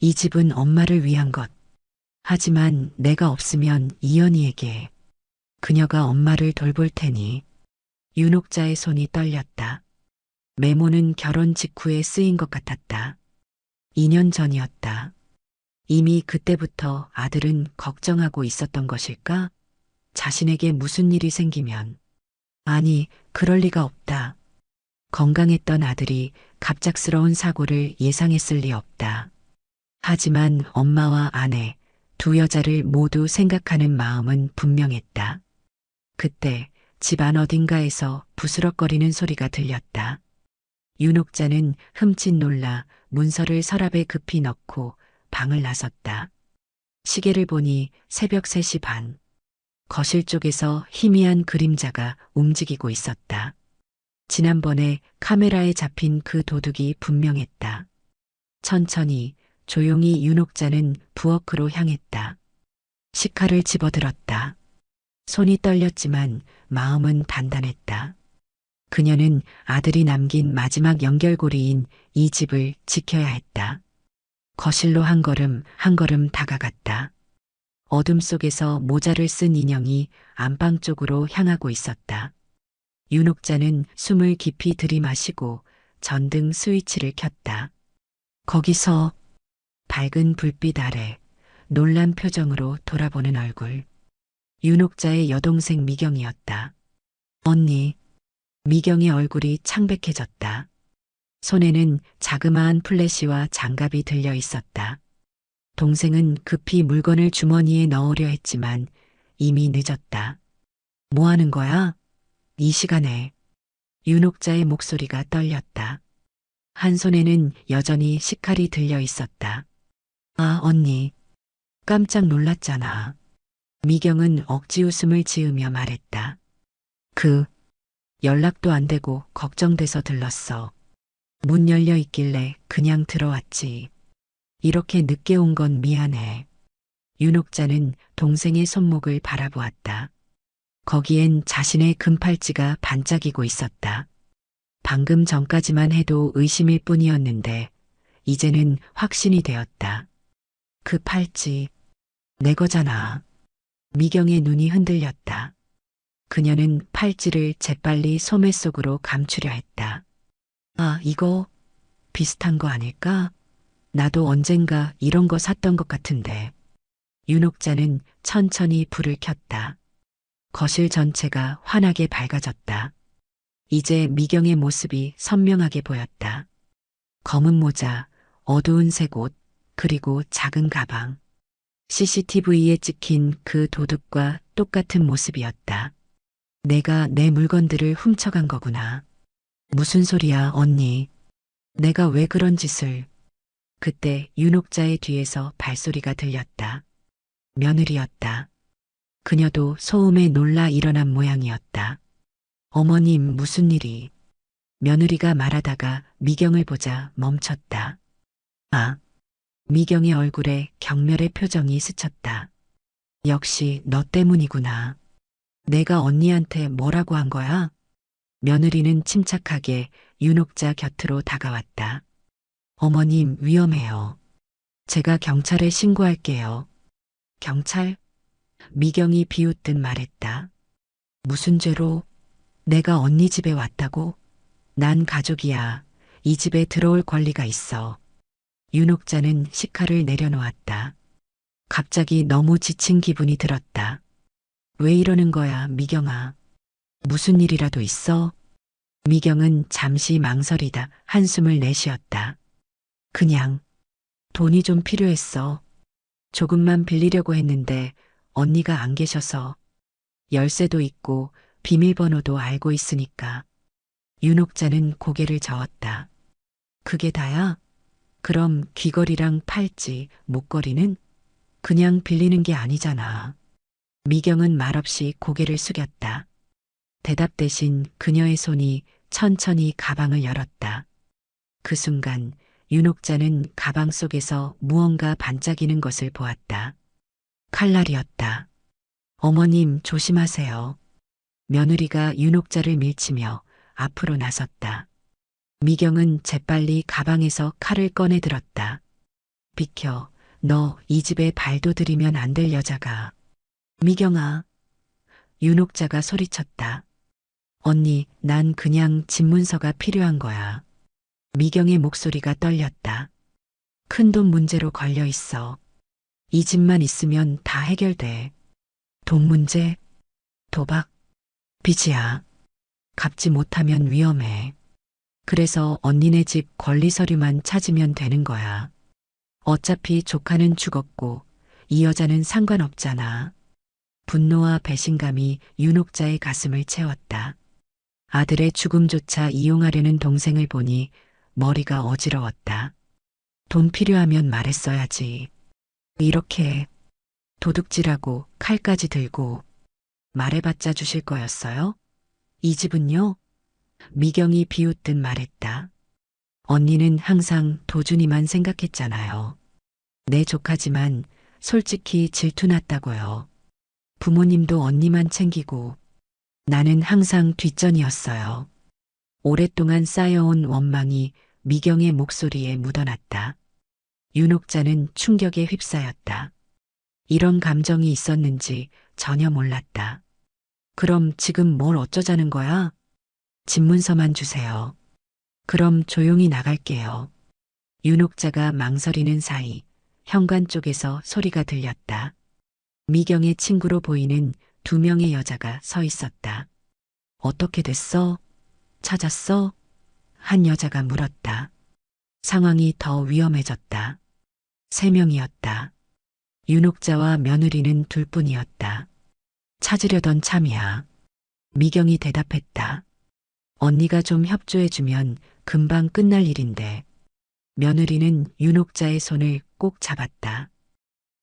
이 집은 엄마를 위한 것. 하지만 내가 없으면 이연희에게. 그녀가 엄마를 돌볼 테니. 윤옥자의 손이 떨렸다. 메모는 결혼 직후에 쓰인 것 같았다. 2년 전이었다. 이미 그때부터 아들은 걱정하고 있었던 것일까? 자신에게 무슨 일이 생기면. 아니, 그럴 리가 없다. 건강했던 아들이 갑작스러운 사고를 예상했을 리 없다. 하지만 엄마와 아내, 두 여자를 모두 생각하는 마음은 분명했다. 그때 집안 어딘가에서 부스럭거리는 소리가 들렸다. 윤옥자는 흠칫 놀라 문서를 서랍에 급히 넣고 방을 나섰다. 시계를 보니 새벽 3시 반. 거실 쪽에서 희미한 그림자가 움직이고 있었다. 지난번에 카메라에 잡힌 그 도둑이 분명했다. 천천히 조용히 윤옥자는 부엌으로 향했다. 식칼을 집어들었다. 손이 떨렸지만 마음은 단단했다. 그녀는 아들이 남긴 마지막 연결고리인 이 집을 지켜야 했다. 거실로 한 걸음 한 걸음 다가갔다. 어둠 속에서 모자를 쓴 인형이 안방 쪽으로 향하고 있었다. 윤옥자는 숨을 깊이 들이마시고 전등 스위치를 켰다. 거기서 밝은 불빛 아래 놀란 표정으로 돌아보는 얼굴. 윤옥자의 여동생 미경이었다. 언니. 미경의 얼굴이 창백해졌다. 손에는 자그마한 플래시와 장갑이 들려 있었다. 동생은 급히 물건을 주머니에 넣으려 했지만 이미 늦었다. 뭐 하는 거야? 이 시간에. 윤옥자의 목소리가 떨렸다. 한 손에는 여전히 식칼이 들려 있었다. 아, 언니. 깜짝 놀랐잖아. 미경은 억지 웃음을 지으며 말했다. 연락도 안 되고 걱정돼서 들렀어. 문 열려 있길래 그냥 들어왔지. 이렇게 늦게 온 건 미안해. 윤옥자는 동생의 손목을 바라보았다. 거기엔 자신의 금팔찌가 반짝이고 있었다. 방금 전까지만 해도 의심일 뿐이었는데 이제는 확신이 되었다. 그 팔찌 내 거잖아. 미경의 눈이 흔들렸다. 그녀는 팔찌를 재빨리 소매 속으로 감추려 했다. 아, 이거 비슷한 거 아닐까? 나도 언젠가 이런 거 샀던 것 같은데. 윤옥자는 천천히 불을 켰다. 거실 전체가 환하게 밝아졌다. 이제 미경의 모습이 선명하게 보였다. 검은 모자, 어두운 색 옷, 그리고 작은 가방. CCTV에 찍힌 그 도둑과 똑같은 모습이었다. 내가 내 물건들을 훔쳐간 거구나. 무슨 소리야, 언니. 내가 왜 그런 짓을. 그때 윤옥자의 뒤에서 발소리가 들렸다. 며느리였다. 그녀도 소음에 놀라 일어난 모양이었다. 어머님, 무슨 일이. 며느리가 말하다가 미경을 보자 멈췄다. 아. 미경의 얼굴에 경멸의 표정이 스쳤다. 역시 너 때문이구나. 내가 언니한테 뭐라고 한 거야? 며느리는 침착하게 윤옥자 곁으로 다가왔다. 어머님, 위험해요. 제가 경찰에 신고할게요. 경찰? 미경이 비웃듯 말했다. 무슨 죄로? 내가 언니 집에 왔다고? 난 가족이야. 이 집에 들어올 권리가 있어. 윤옥자는 식칼을 내려놓았다. 갑자기 너무 지친 기분이 들었다. 왜 이러는 거야, 미경아? 무슨 일이라도 있어? 미경은 잠시 망설이다 한숨을 내쉬었다. 그냥 돈이 좀 필요했어. 조금만 빌리려고 했는데 언니가 안 계셔서. 열쇠도 있고 비밀번호도 알고 있으니까. 윤옥자는 고개를 저었다. 그게 다야? 그럼 귀걸이랑 팔찌, 목걸이는? 그냥 빌리는 게 아니잖아. 미경은 말없이 고개를 숙였다. 대답 대신 그녀의 손이 천천히 가방을 열었다. 그 순간 윤옥자는 가방 속에서 무언가 반짝이는 것을 보았다. 칼날이었다. 어머님, 조심하세요. 며느리가 윤옥자를 밀치며 앞으로 나섰다. 미경은 재빨리 가방에서 칼을 꺼내 들었다. 비켜, 너 이 집에 발도 들이면 안 될 여자가. 미경아. 윤옥자가 소리쳤다. 언니, 난 그냥 집문서가 필요한 거야. 미경의 목소리가 떨렸다. 큰돈 문제로 걸려 있어. 이 집만 있으면 다 해결돼. 돈 문제? 도박? 빚이야. 갚지 못하면 위험해. 그래서 언니네 집 권리 서류만 찾으면 되는 거야. 어차피 조카는 죽었고 이 여자는 상관없잖아. 분노와 배신감이 윤옥자의 가슴을 채웠다. 아들의 죽음조차 이용하려는 동생을 보니 머리가 어지러웠다. 돈 필요하면 말했어야지. 이렇게 도둑질하고 칼까지 들고 말해봤자 주실 거였어요? 이 집은요? 미경이 비웃듯 말했다. 언니는 항상 도준이만 생각했잖아요. 내 조카지만 솔직히 질투났다고요. 부모님도 언니만 챙기고 나는 항상 뒷전이었어요. 오랫동안 쌓여온 원망이 미경의 목소리에 묻어났다. 윤옥자는 충격에 휩싸였다. 이런 감정이 있었는지 전혀 몰랐다. 그럼 지금 뭘 어쩌자는 거야? 집문서만 주세요. 그럼 조용히 나갈게요. 윤옥자가 망설이는 사이 현관 쪽에서 소리가 들렸다. 미경의 친구로 보이는 두 명의 여자가 서 있었다. 어떻게 됐어? 찾았어? 한 여자가 물었다. 상황이 더 위험해졌다. 세 명이었다. 윤옥자와 며느리는 둘뿐이었다. 찾으려던 참이야. 미경이 대답했다. 언니가 좀 협조해주면 금방 끝날 일인데. 며느리는 윤옥자의 손을 꼭 잡았다.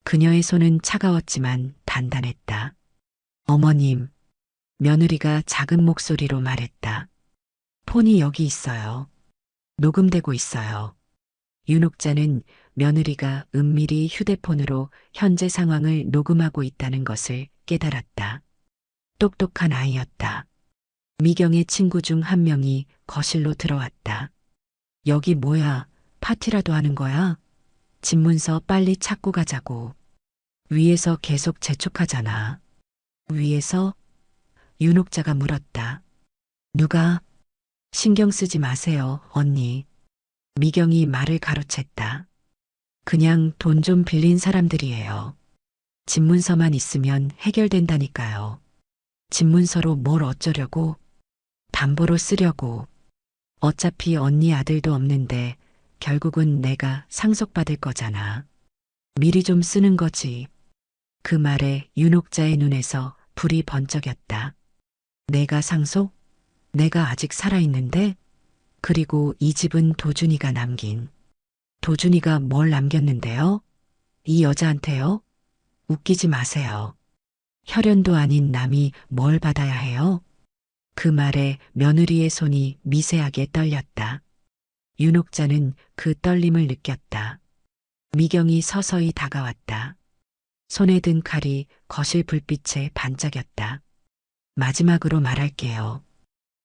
그녀의 손은 차가웠지만 단단했다. 어머님, 며느리가 작은 목소리로 말했다. 폰이 여기 있어요. 녹음되고 있어요. 윤옥자는 며느리가 은밀히 휴대폰으로 현재 상황을 녹음하고 있다는 것을 깨달았다. 똑똑한 아이였다. 미경의 친구 중 한 명이 거실로 들어왔다. 여기 뭐야? 파티라도 하는 거야? 집문서 빨리 찾고 가자고. 위에서 계속 재촉하잖아. 위에서? 윤옥자가 물었다. 누가? 신경 쓰지 마세요, 언니. 미경이 말을 가로챘다. 그냥 돈 좀 빌린 사람들이에요. 집문서만 있으면 해결된다니까요. 집문서로 뭘 어쩌려고? 담보로 쓰려고. 어차피 언니 아들도 없는데 결국은 내가 상속받을 거잖아. 미리 좀 쓰는 거지. 그 말에 윤옥자의 눈에서 불이 번쩍였다. 내가 상속? 내가 아직 살아있는데? 그리고 이 집은 도준이가 남긴. 도준이가 뭘 남겼는데요? 이 여자한테요? 웃기지 마세요. 혈연도 아닌 남이 뭘 받아야 해요? 그 말에 며느리의 손이 미세하게 떨렸다. 윤옥자는 그 떨림을 느꼈다. 미경이 서서히 다가왔다. 손에 든 칼이 거실 불빛에 반짝였다. 마지막으로 말할게요.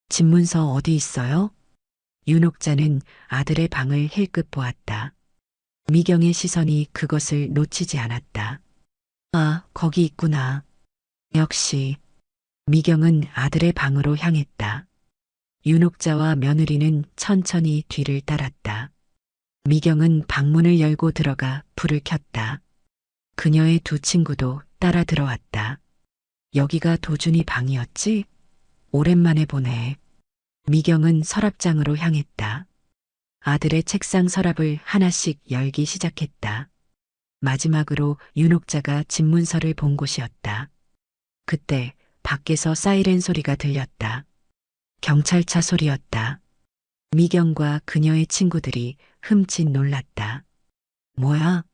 집문서 어디 있어요? 윤옥자는 아들의 방을 힐끗 보았다. 미경의 시선이 그것을 놓치지 않았다. 아, 거기 있구나. 역시. 미경은 아들의 방으로 향했다. 윤옥자와 며느리는 천천히 뒤를 따랐다. 미경은 방문을 열고 들어가 불을 켰다. 그녀의 두 친구도 따라 들어왔다. 여기가 도준이 방이었지? 오랜만에 보네. 미경은 서랍장으로 향했다. 아들의 책상 서랍을 하나씩 열기 시작했다. 마지막으로 윤옥자가 집문서를 본 곳이었다. 그때 밖에서 사이렌 소리가 들렸다. 경찰차 소리였다. 미경과 그녀의 친구들이 흠칫 놀랐다. 뭐야?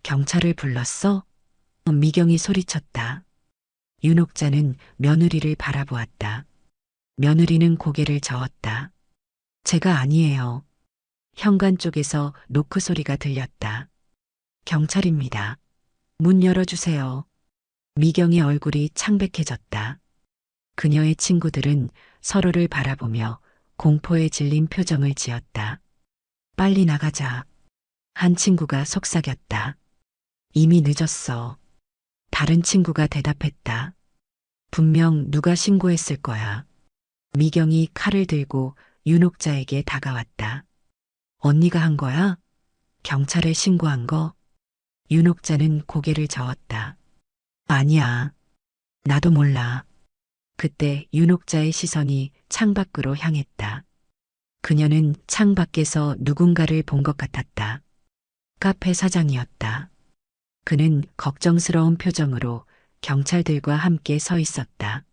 경찰을 불렀어? 미경이 소리쳤다. 윤옥자는 며느리를 바라보았다. 며느리는 고개를 저었다. 제가 아니에요. 현관 쪽에서 노크 소리가 들렸다. 경찰입니다. 문 열어주세요. 미경의 얼굴이 창백해졌다. 그녀의 친구들은 서로를 바라보며 공포에 질린 표정을 지었다. 빨리 나가자. 한 친구가 속삭였다. 이미 늦었어. 다른 친구가 대답했다. 분명 누가 신고했을 거야. 미경이 칼을 들고 윤옥자에게 다가왔다. 언니가 한 거야? 경찰에 신고한 거? 윤옥자는 고개를 저었다. 아니야. 나도 몰라. 그때 윤옥자의 시선이 창밖으로 향했다. 그녀는 창 밖에서 누군가를 본 것 같았다. 카페 사장이었다. 그는 걱정스러운 표정으로 경찰들과 함께 서 있었다.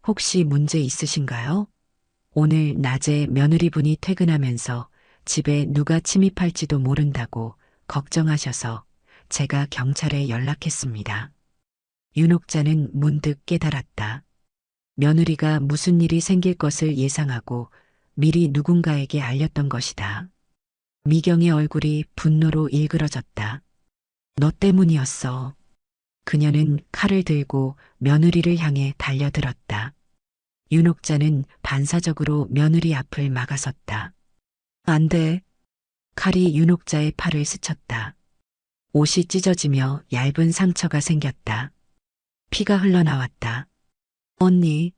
혹시 문제 있으신가요? 오늘 낮에 며느리분이 퇴근하면서 집에 누가 침입할지도 모른다고 걱정하셔서 제가 경찰에 연락했습니다. 윤옥자는 문득 깨달았다. 며느리가 무슨 일이 생길 것을 예상하고 미리 누군가에게 알렸던 것이다. 미경의 얼굴이 분노로 일그러졌다. 너 때문이었어. 그녀는 칼을 들고 며느리를 향해 달려들었다. 윤옥자는 반사적으로 며느리 앞을 막아섰다. 안 돼. 칼이 윤옥자의 팔을 스쳤다. 옷이 찢어지며 얇은 상처가 생겼다. 피가 흘러나왔다. 언니.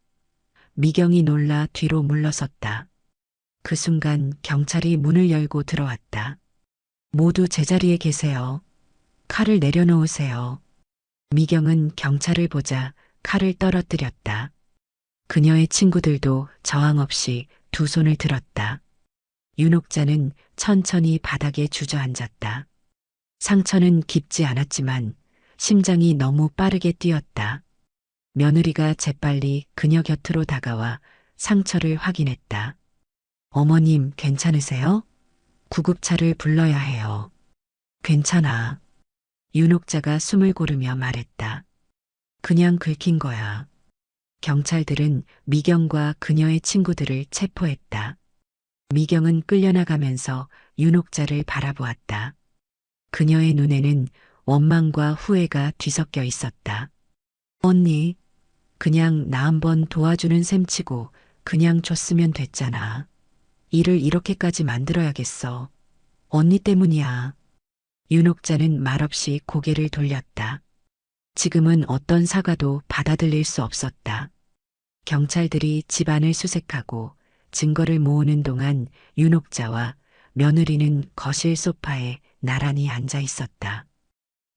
미경이 놀라 뒤로 물러섰다. 그 순간 경찰이 문을 열고 들어왔다. 모두 제자리에 계세요. 칼을 내려놓으세요. 미경은 경찰을 보자 칼을 떨어뜨렸다. 그녀의 친구들도 저항 없이 두 손을 들었다. 윤옥자는 천천히 바닥에 주저앉았다. 상처는 깊지 않았지만 심장이 너무 빠르게 뛰었다. 며느리가 재빨리 그녀 곁으로 다가와 상처를 확인했다. 어머님, 괜찮으세요? 구급차를 불러야 해요. 괜찮아. 윤옥자가 숨을 고르며 말했다. 그냥 긁힌 거야. 경찰들은 미경과 그녀의 친구들을 체포했다. 미경은 끌려나가면서 윤옥자를 바라보았다. 그녀의 눈에는 원망과 후회가 뒤섞여 있었다. 언니, 그냥 나 한번 도와주는 셈치고 그냥 줬으면 됐잖아. 일을 이렇게까지 만들어야겠어. 언니 때문이야. 윤옥자는 말없이 고개를 돌렸다. 지금은 어떤 사과도 받아들일 수 없었다. 경찰들이 집안을 수색하고 증거를 모으는 동안 윤옥자와 며느리는 거실 소파에 나란히 앉아 있었다.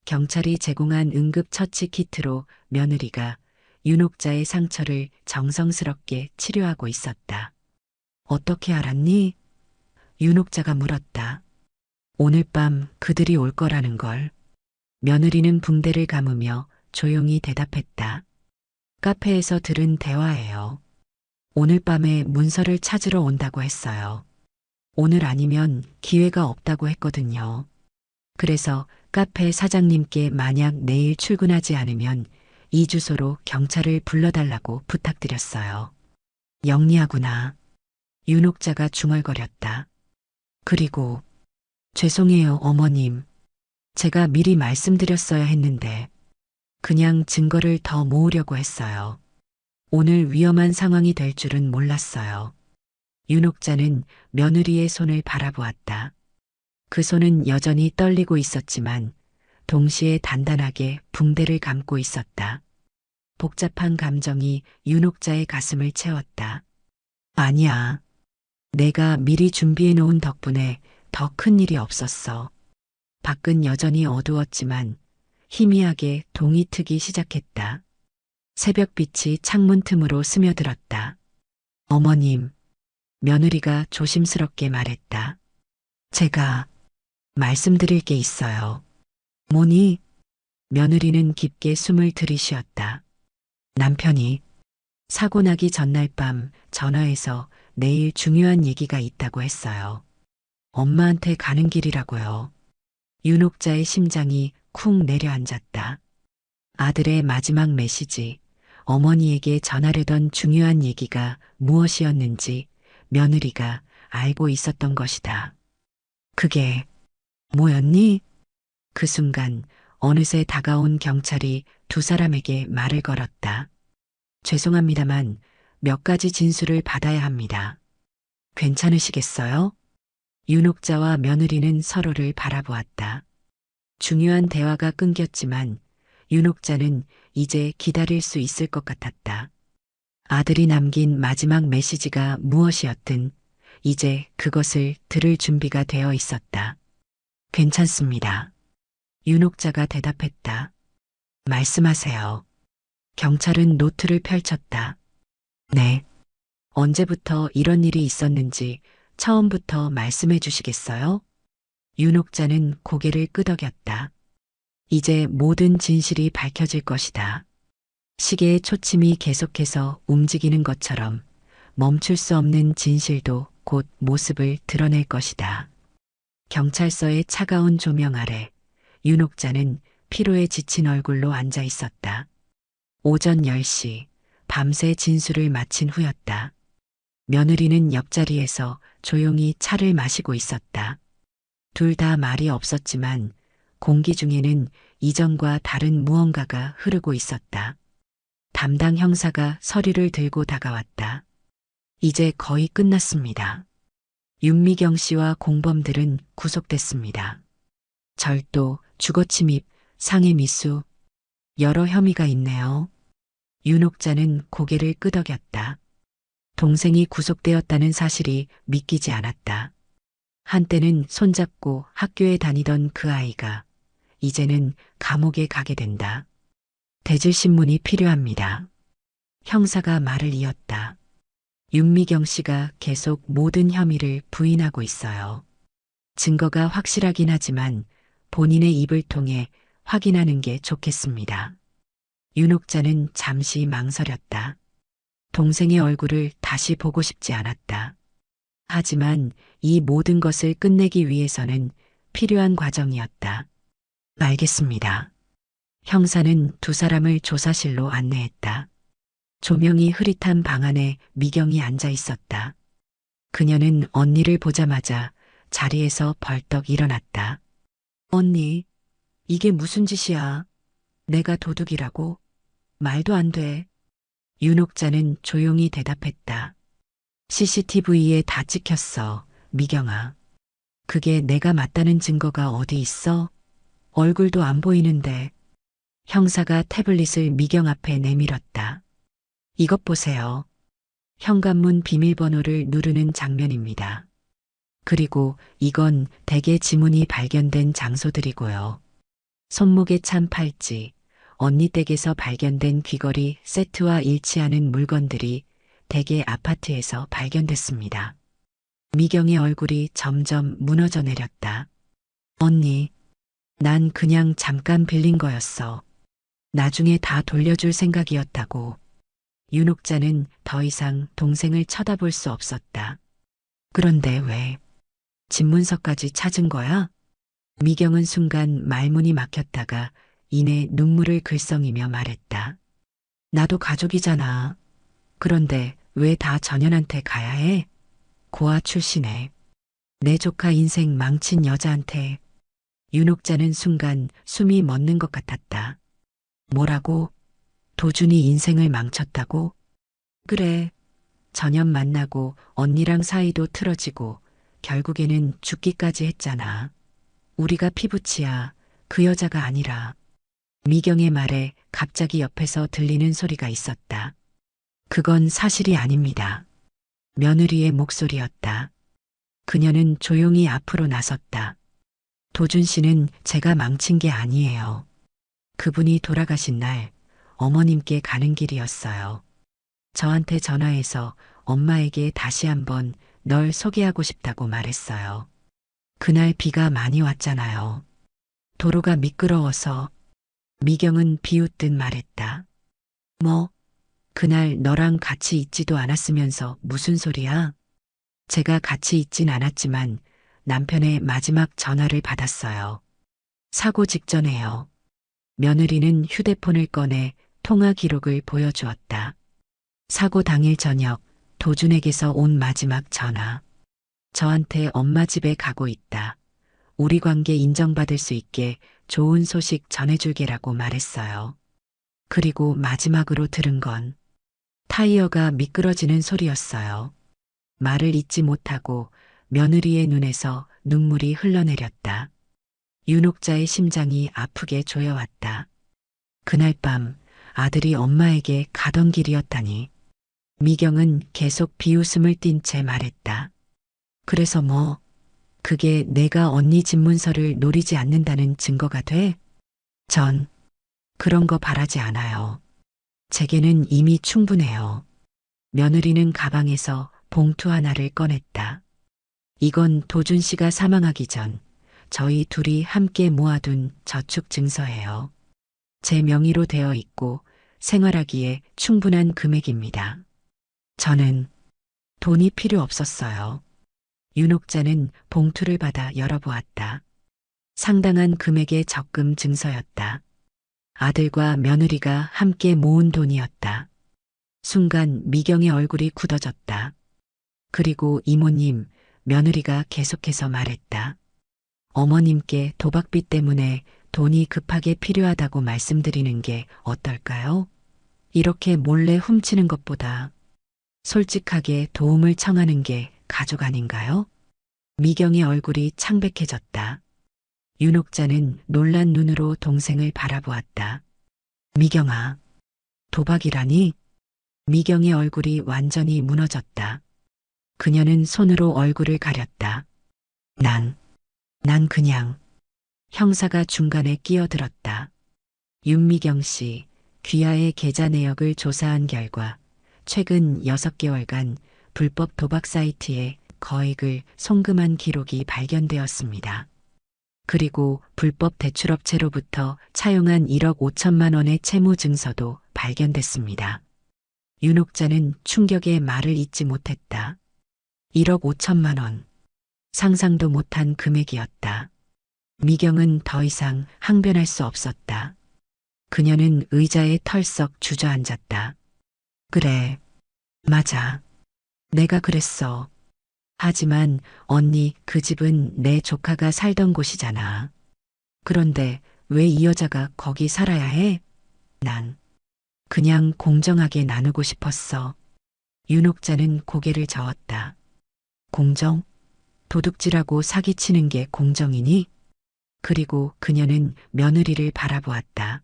경찰이 제공한 응급처치 키트로 며느리가 윤옥자의 상처를 정성스럽게 치료하고 있었다. 어떻게 알았니? 윤옥자가 물었다. 오늘 밤 그들이 올 거라는 걸. 며느리는 붕대를 감으며 조용히 대답했다. 카페에서 들은 대화예요. 오늘 밤에 문서를 찾으러 온다고 했어요. 오늘 아니면 기회가 없다고 했거든요. 그래서 카페 사장님께 만약 내일 출근하지 않으면 이 주소로 경찰을 불러달라고 부탁드렸어요. 영리하구나. 윤옥자가 중얼거렸다. 그리고 죄송해요, 어머님. 제가 미리 말씀드렸어야 했는데 그냥 증거를 더 모으려고 했어요. 오늘 위험한 상황이 될 줄은 몰랐어요. 윤옥자는 며느리의 손을 바라보았다. 그 손은 여전히 떨리고 있었지만 동시에 단단하게 붕대를 감고 있었다. 복잡한 감정이 윤옥자의 가슴을 채웠다. 아니야. 내가 미리 준비해 놓은 덕분에 더 큰 일이 없었어. 밖은 여전히 어두웠지만 희미하게 동이 트기 시작했다. 새벽빛이 창문 틈으로 스며들었다. 어머님, 며느리가 조심스럽게 말했다. 제가 말씀드릴 게 있어요. 뭐니? 며느리는 깊게 숨을 들이쉬었다. 남편이 사고 나기 전날 밤 전화해서 내일 중요한 얘기가 있다고 했어요. 엄마한테 가는 길이라고요. 윤옥자의 심장이 쿵 내려앉았다. 아들의 마지막 메시지, 어머니에게 전하려던 중요한 얘기가 무엇이었는지 며느리가 알고 있었던 것이다. 그게 뭐였니? 그 순간 어느새 다가온 경찰이 두 사람에게 말을 걸었다. 죄송합니다만 몇 가지 진술을 받아야 합니다. 괜찮으시겠어요? 윤옥자와 며느리는 서로를 바라보았다. 중요한 대화가 끊겼지만 윤옥자는 이제 기다릴 수 있을 것 같았다. 아들이 남긴 마지막 메시지가 무엇이었든 이제 그것을 들을 준비가 되어 있었다. 괜찮습니다. 윤옥자가 대답했다. 말씀하세요. 경찰은 노트를 펼쳤다. 네. 언제부터 이런 일이 있었는지 처음부터 말씀해 주시겠어요? 윤옥자는 고개를 끄덕였다. 이제 모든 진실이 밝혀질 것이다. 시계의 초침이 계속해서 움직이는 것처럼 멈출 수 없는 진실도 곧 모습을 드러낼 것이다. 경찰서의 차가운 조명 아래 윤옥자는 피로에 지친 얼굴로 앉아 있었다. 오전 10시, 밤새 진술을 마친 후였다. 며느리는 옆자리에서 조용히 차를 마시고 있었다. 둘 다 말이 없었지만 공기 중에는 이전과 다른 무언가가 흐르고 있었다. 담당 형사가 서류를 들고 다가왔다. 이제 거의 끝났습니다. 윤미경 씨와 공범들은 구속됐습니다. 절도, 주거침입, 상해미수, 여러 혐의가 있네요. 윤옥자는 고개를 끄덕였다. 동생이 구속되었다는 사실이 믿기지 않았다. 한때는 손잡고 학교에 다니던 그 아이가 이제는 감옥에 가게 된다. 대질신문이 필요합니다. 형사가 말을 이었다. 윤미경 씨가 계속 모든 혐의를 부인하고 있어요. 증거가 확실하긴 하지만 본인의 입을 통해 확인하는 게 좋겠습니다. 윤옥자는 잠시 망설였다. 동생의 얼굴을 다시 보고 싶지 않았다. 하지만 이 모든 것을 끝내기 위해서는 필요한 과정이었다. 알겠습니다. 형사는 두 사람을 조사실로 안내했다. 조명이 흐릿한 방 안에 미경이 앉아 있었다. 그녀는 언니를 보자마자 자리에서 벌떡 일어났다. 언니, 이게 무슨 짓이야? 내가 도둑이라고? 말도 안 돼. 윤옥자는 조용히 대답했다. CCTV에 다 찍혔어, 미경아. 그게 내가 맞다는 증거가 어디 있어? 얼굴도 안 보이는데. 형사가 태블릿을 미경 앞에 내밀었다. 이것 보세요. 현관문 비밀번호를 누르는 장면입니다. 그리고 이건 대개 지문이 발견된 장소들이고요. 손목에 찬 팔찌, 언니 댁에서 발견된 귀걸이 세트와 일치하는 물건들이 대개 아파트에서 발견됐습니다. 미경의 얼굴이 점점 무너져 내렸다. 언니, 난 그냥 잠깐 빌린 거였어. 나중에 다 돌려줄 생각이었다고. 윤옥자는 더 이상 동생을 쳐다볼 수 없었다. 그런데 왜? 집문서까지 찾은 거야? 미경은 순간 말문이 막혔다가 이내 눈물을 글썽이며 말했다. 나도 가족이잖아. 그런데 왜 다 전현한테 가야 해? 고아 출신에. 내 조카 인생 망친 여자한테. 윤옥자는 순간 숨이 멎는 것 같았다. 뭐라고? 도준이 인생을 망쳤다고? 그래. 전현 만나고 언니랑 사이도 틀어지고 결국에는 죽기까지 했잖아. 우리가 피부치야. 그 여자가 아니라. 미경의 말에 갑자기 옆에서 들리는 소리가 있었다. 그건 사실이 아닙니다. 며느리의 목소리였다. 그녀는 조용히 앞으로 나섰다. 도준 씨는 제가 망친 게 아니에요. 그분이 돌아가신 날 어머님께 가는 길이었어요. 저한테 전화해서 엄마에게 다시 한번 널 소개하고 싶다고 말했어요. 그날 비가 많이 왔잖아요. 도로가 미끄러워서. 미경은 비웃듯 말했다. 뭐? 그날 너랑 같이 있지도 않았으면서 무슨 소리야? 제가 같이 있진 않았지만 남편의 마지막 전화를 받았어요. 사고 직전에요. 며느리는 휴대폰을 꺼내 통화 기록을 보여주었다. 사고 당일 저녁 도준에게서 온 마지막 전화. 저한테 엄마 집에 가고 있다. 우리 관계 인정받을 수 있게 좋은 소식 전해줄게라고 말했어요. 그리고 마지막으로 들은 건 타이어가 미끄러지는 소리였어요. 말을 잇지 못하고 며느리의 눈에서 눈물이 흘러내렸다. 윤옥자의 심장이 아프게 조여왔다. 그날 밤 아들이 엄마에게 가던 길이었다니. 미경은 계속 비웃음을 띤 채 말했다. 그래서 뭐? 그게 내가 언니 집문서를 노리지 않는다는 증거가 돼? 전 그런 거 바라지 않아요. 제게는 이미 충분해요. 며느리는 가방에서 봉투 하나를 꺼냈다. 이건 도준 씨가 사망하기 전 저희 둘이 함께 모아둔 저축 증서예요. 제 명의로 되어 있고 생활하기에 충분한 금액입니다. 저는 돈이 필요 없었어요. 윤옥자는 봉투를 받아 열어보았다. 상당한 금액의 적금 증서였다. 아들과 며느리가 함께 모은 돈이었다. 순간 미경의 얼굴이 굳어졌다. 그리고 이모님, 며느리가 계속해서 말했다. 어머님께 도박비 때문에 돈이 급하게 필요하다고 말씀드리는 게 어떨까요? 이렇게 몰래 훔치는 것보다 솔직하게 도움을 청하는 게 가족 아닌가요? 미경의 얼굴이 창백해졌다. 윤옥자는 놀란 눈으로 동생을 바라보았다. 미경아, 도박이라니? 미경의 얼굴이 완전히 무너졌다. 그녀는 손으로 얼굴을 가렸다. 난 그냥. 형사가 중간에 끼어들었다. 윤미경 씨, 귀하의 계좌 내역을 조사한 결과 최근 6개월간 불법 도박 사이트에 거액을 송금한 기록이 발견되었습니다. 그리고 불법 대출업체로부터 차용한 1억 5천만 원의 채무 증서도 발견됐습니다. 윤옥자는 충격에 말을 잇지 못했다. 1억 5천만 원. 상상도 못한 금액이었다. 미경은 더 이상 항변할 수 없었다. 그녀는 의자에 털썩 주저앉았다. 그래, 맞아. 내가 그랬어. 하지만 언니, 그 집은 내 조카가 살던 곳이잖아. 그런데 왜 이 여자가 거기 살아야 해? 난 그냥 공정하게 나누고 싶었어. 윤옥자는 고개를 저었다. 공정? 도둑질하고 사기치는 게 공정이니? 그리고 그녀는 며느리를 바라보았다.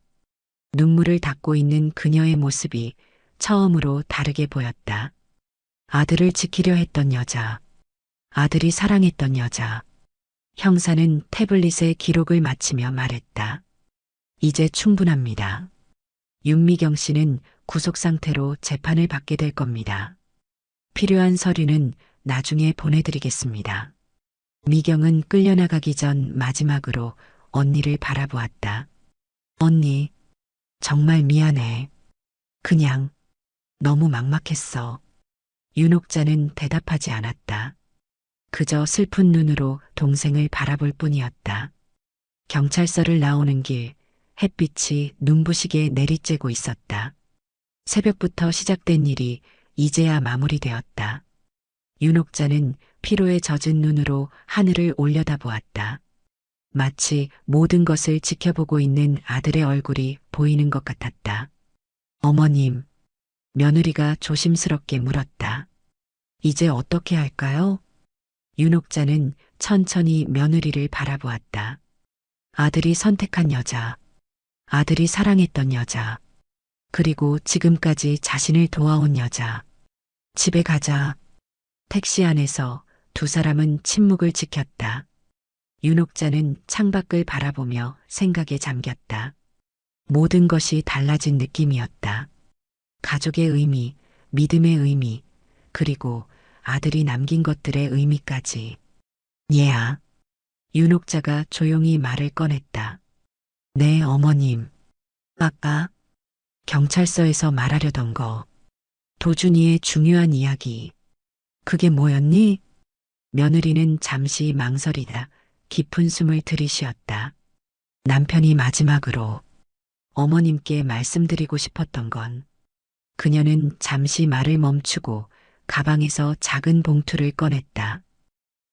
눈물을 닦고 있는 그녀의 모습이 처음으로 다르게 보였다. 아들을 지키려 했던 여자. 아들이 사랑했던 여자. 형사는 태블릿에 기록을 마치며 말했다. 이제 충분합니다. 윤미경 씨는 구속 상태로 재판을 받게 될 겁니다. 필요한 서류는 나중에 보내드리겠습니다. 미경은 끌려나가기 전 마지막으로 언니를 바라보았다. 언니, 정말 미안해. 그냥 너무 막막했어. 윤옥자는 대답하지 않았다. 그저 슬픈 눈으로 동생을 바라볼 뿐이었다. 경찰서를 나오는 길, 햇빛이 눈부시게 내리쬐고 있었다. 새벽부터 시작된 일이 이제야 마무리되었다. 윤옥자는 피로에 젖은 눈으로 하늘을 올려다보았다. 마치 모든 것을 지켜보고 있는 아들의 얼굴이 보이는 것 같았다. 어머님, 며느리가 조심스럽게 물었다. 이제 어떻게 할까요? 윤옥자는 천천히 며느리를 바라보았다. 아들이 선택한 여자, 아들이 사랑했던 여자, 그리고 지금까지 자신을 도와온 여자. 집에 가자. 택시 안에서 두 사람은 침묵을 지켰다. 윤옥자는 창밖을 바라보며 생각에 잠겼다. 모든 것이 달라진 느낌이었다. 가족의 의미, 믿음의 의미, 그리고 아들이 남긴 것들의 의미까지. 얘야. 윤옥자가 조용히 말을 꺼냈다. 네, 어머님. 아까 경찰서에서 말하려던 거. 도준이의 중요한 이야기. 그게 뭐였니? 며느리는 잠시 망설이다 깊은 숨을 들이쉬었다. 남편이 마지막으로 어머님께 말씀드리고 싶었던 건. 그녀는 잠시 말을 멈추고 가방에서 작은 봉투를 꺼냈다.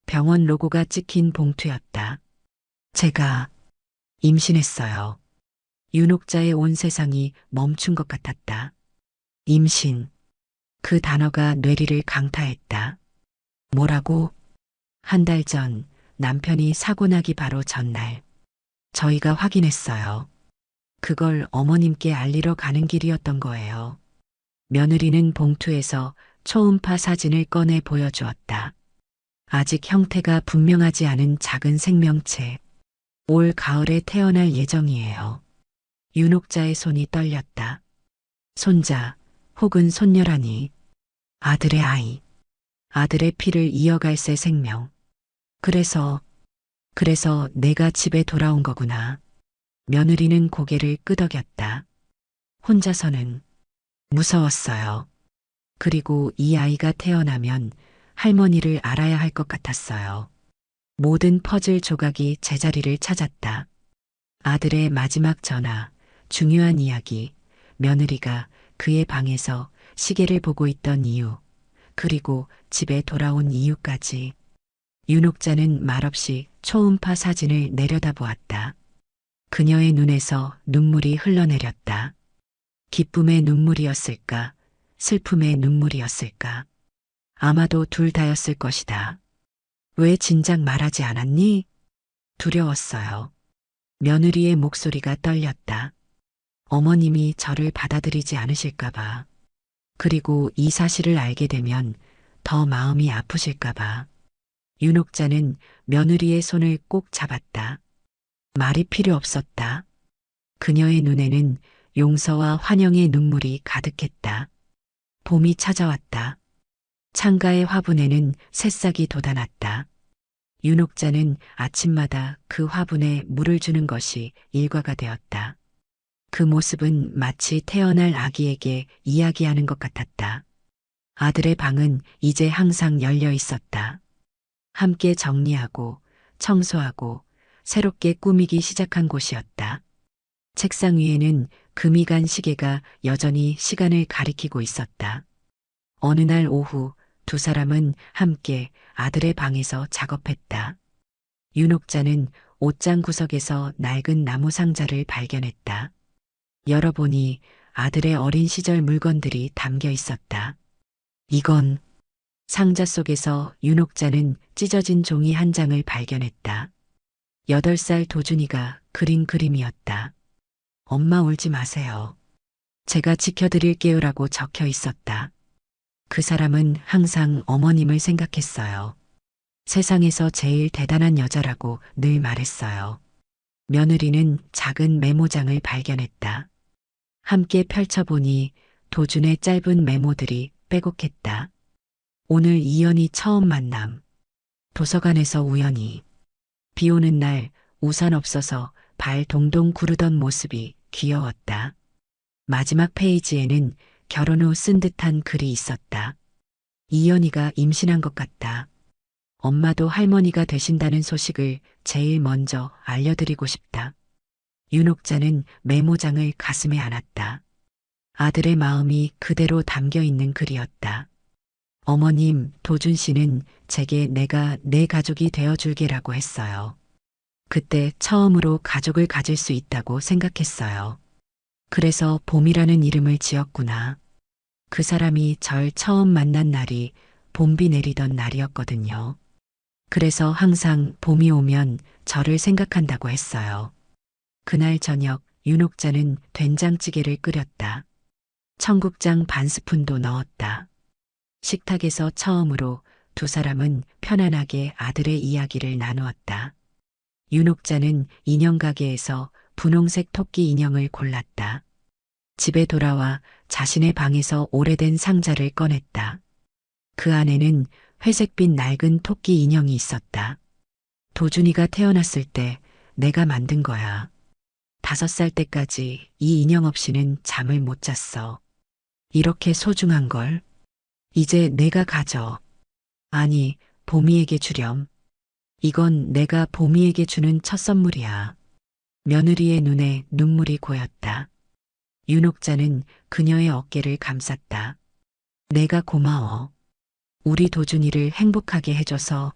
병원 로고가 찍힌 봉투였다. 제가 임신했어요. 윤옥자의 온 세상이 멈춘 것 같았다. 임신. 그 단어가 뇌리를 강타했다. 뭐라고? 한 달 전 남편이 사고 나기 바로 전날. 저희가 확인했어요. 그걸 어머님께 알리러 가는 길이었던 거예요. 며느리는 봉투에서 초음파 사진을 꺼내 보여주었다. 아직 형태가 분명하지 않은 작은 생명체. 올 가을에 태어날 예정이에요. 윤옥자의 손이 떨렸다. 손자 혹은 손녀라니. 아들의 아이. 아들의 피를 이어갈 새 생명. 그래서 내가 집에 돌아온 거구나. 며느리는 고개를 끄덕였다. 혼자서는 무서웠어요. 그리고 이 아이가 태어나면 할머니를 알아야 할 것 같았어요. 모든 퍼즐 조각이 제자리를 찾았다. 아들의 마지막 전화, 중요한 이야기, 며느리가 그의 방에서 시계를 보고 있던 이유, 그리고 집에 돌아온 이유까지. 윤옥자는 말없이 초음파 사진을 내려다보았다. 그녀의 눈에서 눈물이 흘러내렸다. 기쁨의 눈물이었을까? 슬픔의 눈물이었을까? 아마도 둘 다였을 것이다. 왜 진작 말하지 않았니? 두려웠어요. 며느리의 목소리가 떨렸다. 어머님이 저를 받아들이지 않으실까봐. 그리고 이 사실을 알게 되면 더 마음이 아프실까봐. 윤옥자는 며느리의 손을 꼭 잡았다. 말이 필요 없었다. 그녀의 눈에는 용서와 환영의 눈물이 가득했다. 봄이 찾아왔다. 창가의 화분에는 새싹이 돋아났다. 윤옥자는 아침마다 그 화분에 물을 주는 것이 일과가 되었다. 그 모습은 마치 태어날 아기에게 이야기하는 것 같았다. 아들의 방은 이제 항상 열려 있었다. 함께 정리하고 청소하고 새롭게 꾸미기 시작한 곳이었다. 책상 위에는 금이 간 시계가 여전히 시간을 가리키고 있었다. 어느 날 오후 두 사람은 함께 아들의 방에서 작업했다. 윤옥자는 옷장 구석에서 낡은 나무 상자를 발견했다. 열어보니 아들의 어린 시절 물건들이 담겨 있었다. 이건 상자 속에서 윤옥자는 찢어진 종이 한 장을 발견했다. 8살 도준이가 그린 그림이었다. 엄마 울지 마세요. 제가 지켜드릴게요라고 적혀 있었다. 그 사람은 항상 어머님을 생각했어요. 세상에서 제일 대단한 여자라고 늘 말했어요. 며느리는 작은 메모장을 발견했다. 함께 펼쳐보니 도준의 짧은 메모들이 빼곡했다. 오늘 이연이 처음 만남. 도서관에서 우연히. 비 오는 날 우산 없어서 발 동동 구르던 모습이 귀여웠다. 마지막 페이지에는 결혼 후 쓴 듯한 글이 있었다. 이연이가 임신한 것 같다. 엄마도 할머니가 되신다는 소식을 제일 먼저 알려드리고 싶다. 윤옥자는 메모장을 가슴에 안았다. 아들의 마음이 그대로 담겨 있는 글이었다. 어머님, 도준 씨는 제게 내가 내 가족이 되어줄게라고 했어요. 그때 처음으로 가족을 가질 수 있다고 생각했어요. 그래서 봄이라는 이름을 지었구나. 그 사람이 절 처음 만난 날이 봄비 내리던 날이었거든요. 그래서 항상 봄이 오면 저를 생각한다고 했어요. 그날 저녁 윤옥자는 된장찌개를 끓였다. 청국장 반 스푼도 넣었다. 식탁에서 처음으로 두 사람은 편안하게 아들의 이야기를 나누었다. 윤옥자는 인형 가게에서 분홍색 토끼 인형을 골랐다. 집에 돌아와 자신의 방에서 오래된 상자를 꺼냈다. 그 안에는 회색빛 낡은 토끼 인형이 있었다. 도준이가 태어났을 때 내가 만든 거야. 5살 때까지 이 인형 없이는 잠을 못 잤어. 이렇게 소중한 걸 이제 내가 가져. 아니, 봄이에게 주렴. 이건 내가 봄이에게 주는 첫 선물이야. 며느리의 눈에 눈물이 고였다. 윤옥자는 그녀의 어깨를 감쌌다. 내가 고마워. 우리 도준이를 행복하게 해줘서,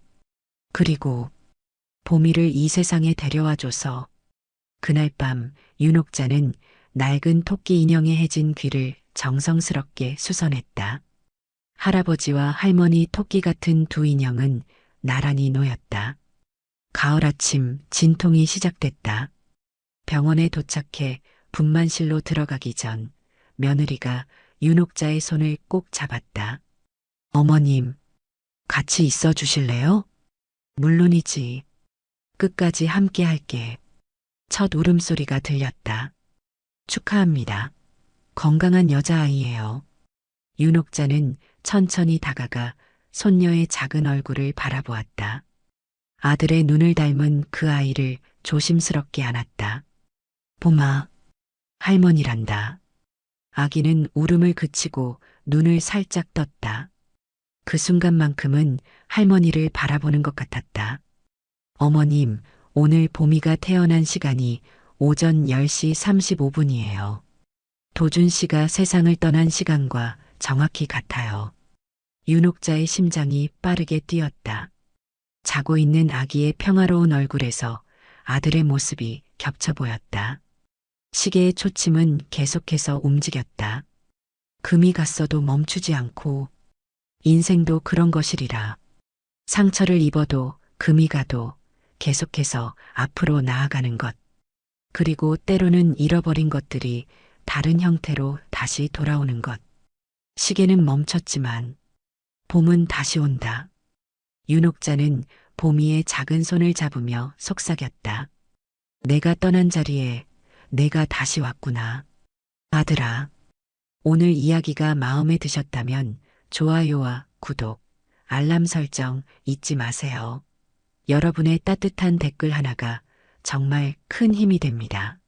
그리고 봄이를 이 세상에 데려와줘서. 그날 밤 윤옥자는 낡은 토끼 인형에 해진 귀를 정성스럽게 수선했다. 할아버지와 할머니 토끼 같은 두 인형은 나란히 놓였다. 가을 아침 진통이 시작됐다. 병원에 도착해 분만실로 들어가기 전 며느리가 윤옥자의 손을 꼭 잡았다. 어머님, 같이 있어 주실래요? 물론이지. 끝까지 함께 할게. 첫 울음소리가 들렸다. 축하합니다. 건강한 여자아이예요. 윤옥자는 천천히 다가가 손녀의 작은 얼굴을 바라보았다. 아들의 눈을 닮은 그 아이를 조심스럽게 안았다. 봄아, 할머니란다. 아기는 울음을 그치고 눈을 살짝 떴다. 그 순간만큼은 할머니를 바라보는 것 같았다. 어머님, 오늘 봄이가 태어난 시간이 오전 10시 35분이에요. 도준 씨가 세상을 떠난 시간과 정확히 같아요. 윤옥자의 심장이 빠르게 뛰었다. 자고 있는 아기의 평화로운 얼굴에서 아들의 모습이 겹쳐 보였다. 시계의 초침은 계속해서 움직였다. 금이 갔어도 멈추지 않고 인생도 그런 것이리라. 상처를 입어도 금이 가도 계속해서 앞으로 나아가는 것. 그리고 때로는 잃어버린 것들이 다른 형태로 다시 돌아오는 것. 시계는 멈췄지만 봄은 다시 온다. 윤옥자는 보미의 작은 손을 잡으며 속삭였다. 내가 떠난 자리에 내가 다시 왔구나. 아들아, 오늘 이야기가 마음에 드셨다면 좋아요와 구독, 알람 설정 잊지 마세요. 여러분의 따뜻한 댓글 하나가 정말 큰 힘이 됩니다.